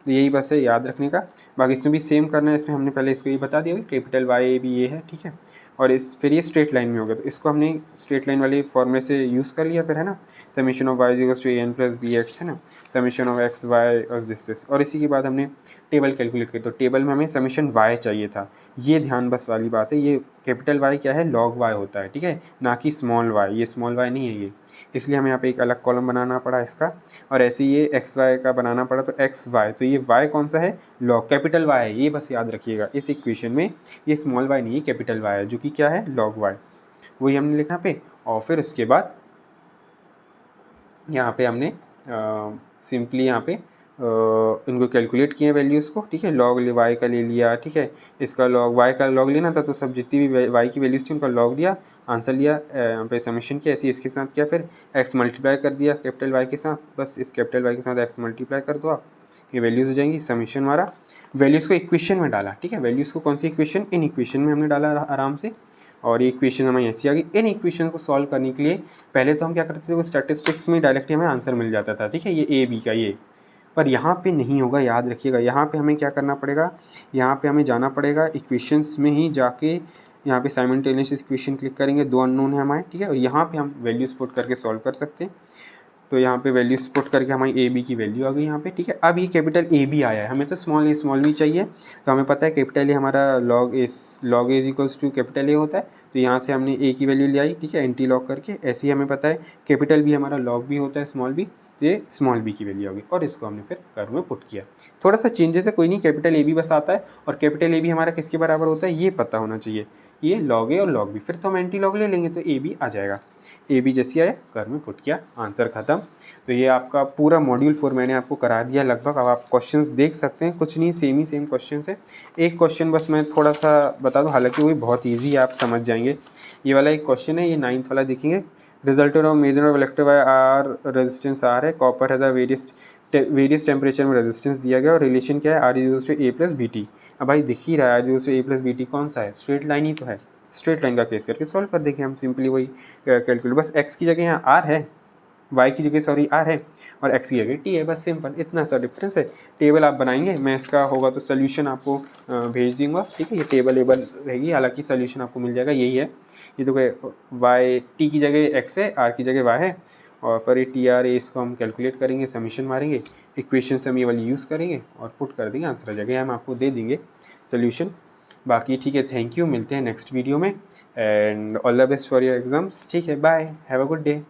तो यही बस है याद रखने का, बाकी इसमें भी सेम करना है। इसमें हमने पहले इसको ये बता दिया कि कैपिटल वाई भी ये है, ठीक है। और इस फिर ये स्ट्रेट लाइन में होगा, तो इसको हमने स्ट्रेट लाइन वाले फॉर्मूले से यूज़ कर लिया फिर, है ना। Summation of y equals to a n plus b x, है ना, समीशन ऑफ एक्स वाई और दिस। और इसी के बाद हमने टेबल कैलकुलेट की, तो टेबल में हमें समीशन वाई चाहिए था। ये ध्यान बस वाली बात है, ये कैपिटल वाई क्या है, लॉग वाई होता है, ठीक है, ना कि स्मॉल वाई, ये स्मॉल वाई नहीं है ये, इसलिए हमें यहाँ पे एक अलग कॉलम बनाना पड़ा इसका। और ऐसे ये एक्स वाई का बनाना पड़ा, तो एक्स वाई, तो ये वाई कौन सा है, लॉग कैपिटल वाई है, ये बस याद रखिएगा इस इक्वेशन में, ये स्मॉल वाई नहीं है, कैपिटल वाई है, जो कि क्या है, लॉग वाई, वही हमने लिखा पे। और फिर उसके बाद यहाँ पे हमने सिंपली यहाँ पे इनको कैलकुलेट किए वैल्यूज़ को, ठीक है। लॉग वाई का ले लिया, ठीक है, इसका लॉग वाई का लॉग लेना था, तो सब जितनी भी वाई की वैल्यूज़ थी उनका लॉग दिया, आंसर लिया, यहाँ पे समीशन किया, ऐसे इसके साथ किया, फिर एक्स मल्टीप्लाई कर दिया कैपिटल वाई के साथ, बस इस कैपिटल वाई के साथ एक्स मल्टीप्लाई कर दो आप, ये वैल्यूज़ हो जाएंगी, समीशन मारा, वैल्यूज़ को इक्वेशन में डाला, ठीक है। वैल्यूज़ को कौन सी इक्वेशन, इन इक्वेशन में हमने डाला आराम से, और ये इक्वेशन हमें ऐसी आ गई। इन इक्वेशन को सॉल्व करने के लिए पहले तो हम क्या करते थे, वो स्टैटिस्टिक्स में डायरेक्टली हमें आंसर मिल जाता था, ठीक है, ये ए बी का ये, पर यहाँ पे नहीं होगा, याद रखिएगा। यहाँ पे हमें क्या करना पड़ेगा, यहाँ पे हमें जाना पड़ेगा इक्वेशंस में ही जाके, यहाँ पे साइमल्टेनियस इक्वेशन क्लिक करेंगे, दो अननोन है हमारे, ठीक है, और यहाँ पे हम वैल्यूज पुट करके सॉल्व कर सकते हैं। तो यहाँ पे वैल्यूज पुट करके हमारी ए बी की वैल्यू आ गई यहाँ पे, ठीक है। अब ये कैपिटल ए बी आया है, हमें तो स्मॉल बी चाहिए, तो हमें पता है कैपिटल ए हमारा log a is equals to capital A होता है, तो यहाँ से हमने ए की वैल्यू ले आई, ठीक है, एंटी लॉग करके। ऐसे ही हमें पता है कैपिटल बी हमारा लॉग बी होता है, स्मॉल बी, तो ये स्मॉल बी की वैल्यू होगी, और इसको हमने फिर कर्व में पुट किया। थोड़ा सा चेंजेस है, कोई नहीं, कैपिटल ए बी बस आता है, और कैपिटल ए बी हमारा किसके बराबर होता है, ये पता होना चाहिए, ये लॉग ए और लॉग बी, फिर तो हम एंटी लॉग ले लेंगे, तो ए बी आ जाएगा। ए बी जैसी आया, कर्व में पुट किया, आंसर खत्म। तो ये आपका पूरा मॉड्यूल 4 मैंने आपको करा दिया लगभग। अब आप क्वेश्चंस देख सकते हैं, कुछ नहीं, सेम क्वेश्चन है। एक क्वेश्चन बस मैं थोड़ा सा बता दूं, हालांकि वो बहुत ईजी है, आप समझ जाएंगे। ये वाला एक क्वेश्चन है, ये 9th वाला देखेंगे। Resulted of major of electric wire R resistance R है, copper has a various temperature में रेजिस्टेंस दिया गया, और रिलेशन क्या है, R is to A plus B T. अब भाई दिख ही रहा है, R is to A plus B T कौन सा है, स्ट्रेट लाइन ही तो है। स्ट्रेट लाइन का केस करके सॉल्व कर देंगे हम सिंपली, वही कैलकुलेट, बस एक्स की जगह यहाँ आर है, वाई की जगह सॉरी आर है, और एक्स की जगह टी है, बस सिंपल इतना सा डिफरेंस है। टेबल आप बनाएंगे, मैं इसका होगा तो सोल्यूशन आपको भेज दूंगा, ठीक है, ये टेबल रहेगी, हालांकि सोल्यूशन आपको मिल जाएगा, यही है। ये तो वाई टी की जगह एक्स है, आर की जगह वाई है, और फिर ये टी आर ए, इसको हम कैलकुलेट करेंगे, समीशन मारेंगे, इक्वेशंस हम ये वाली यूज़ करेंगे और पुट कर देंगे, आंसर आ जाएगा, हम आपको दे देंगे सोल्यूशन। बाकी ठीक है, थैंक यू, मिलते हैं नेक्स्ट वीडियो में and all the best for your exams. ठीक है, bye, have a good day.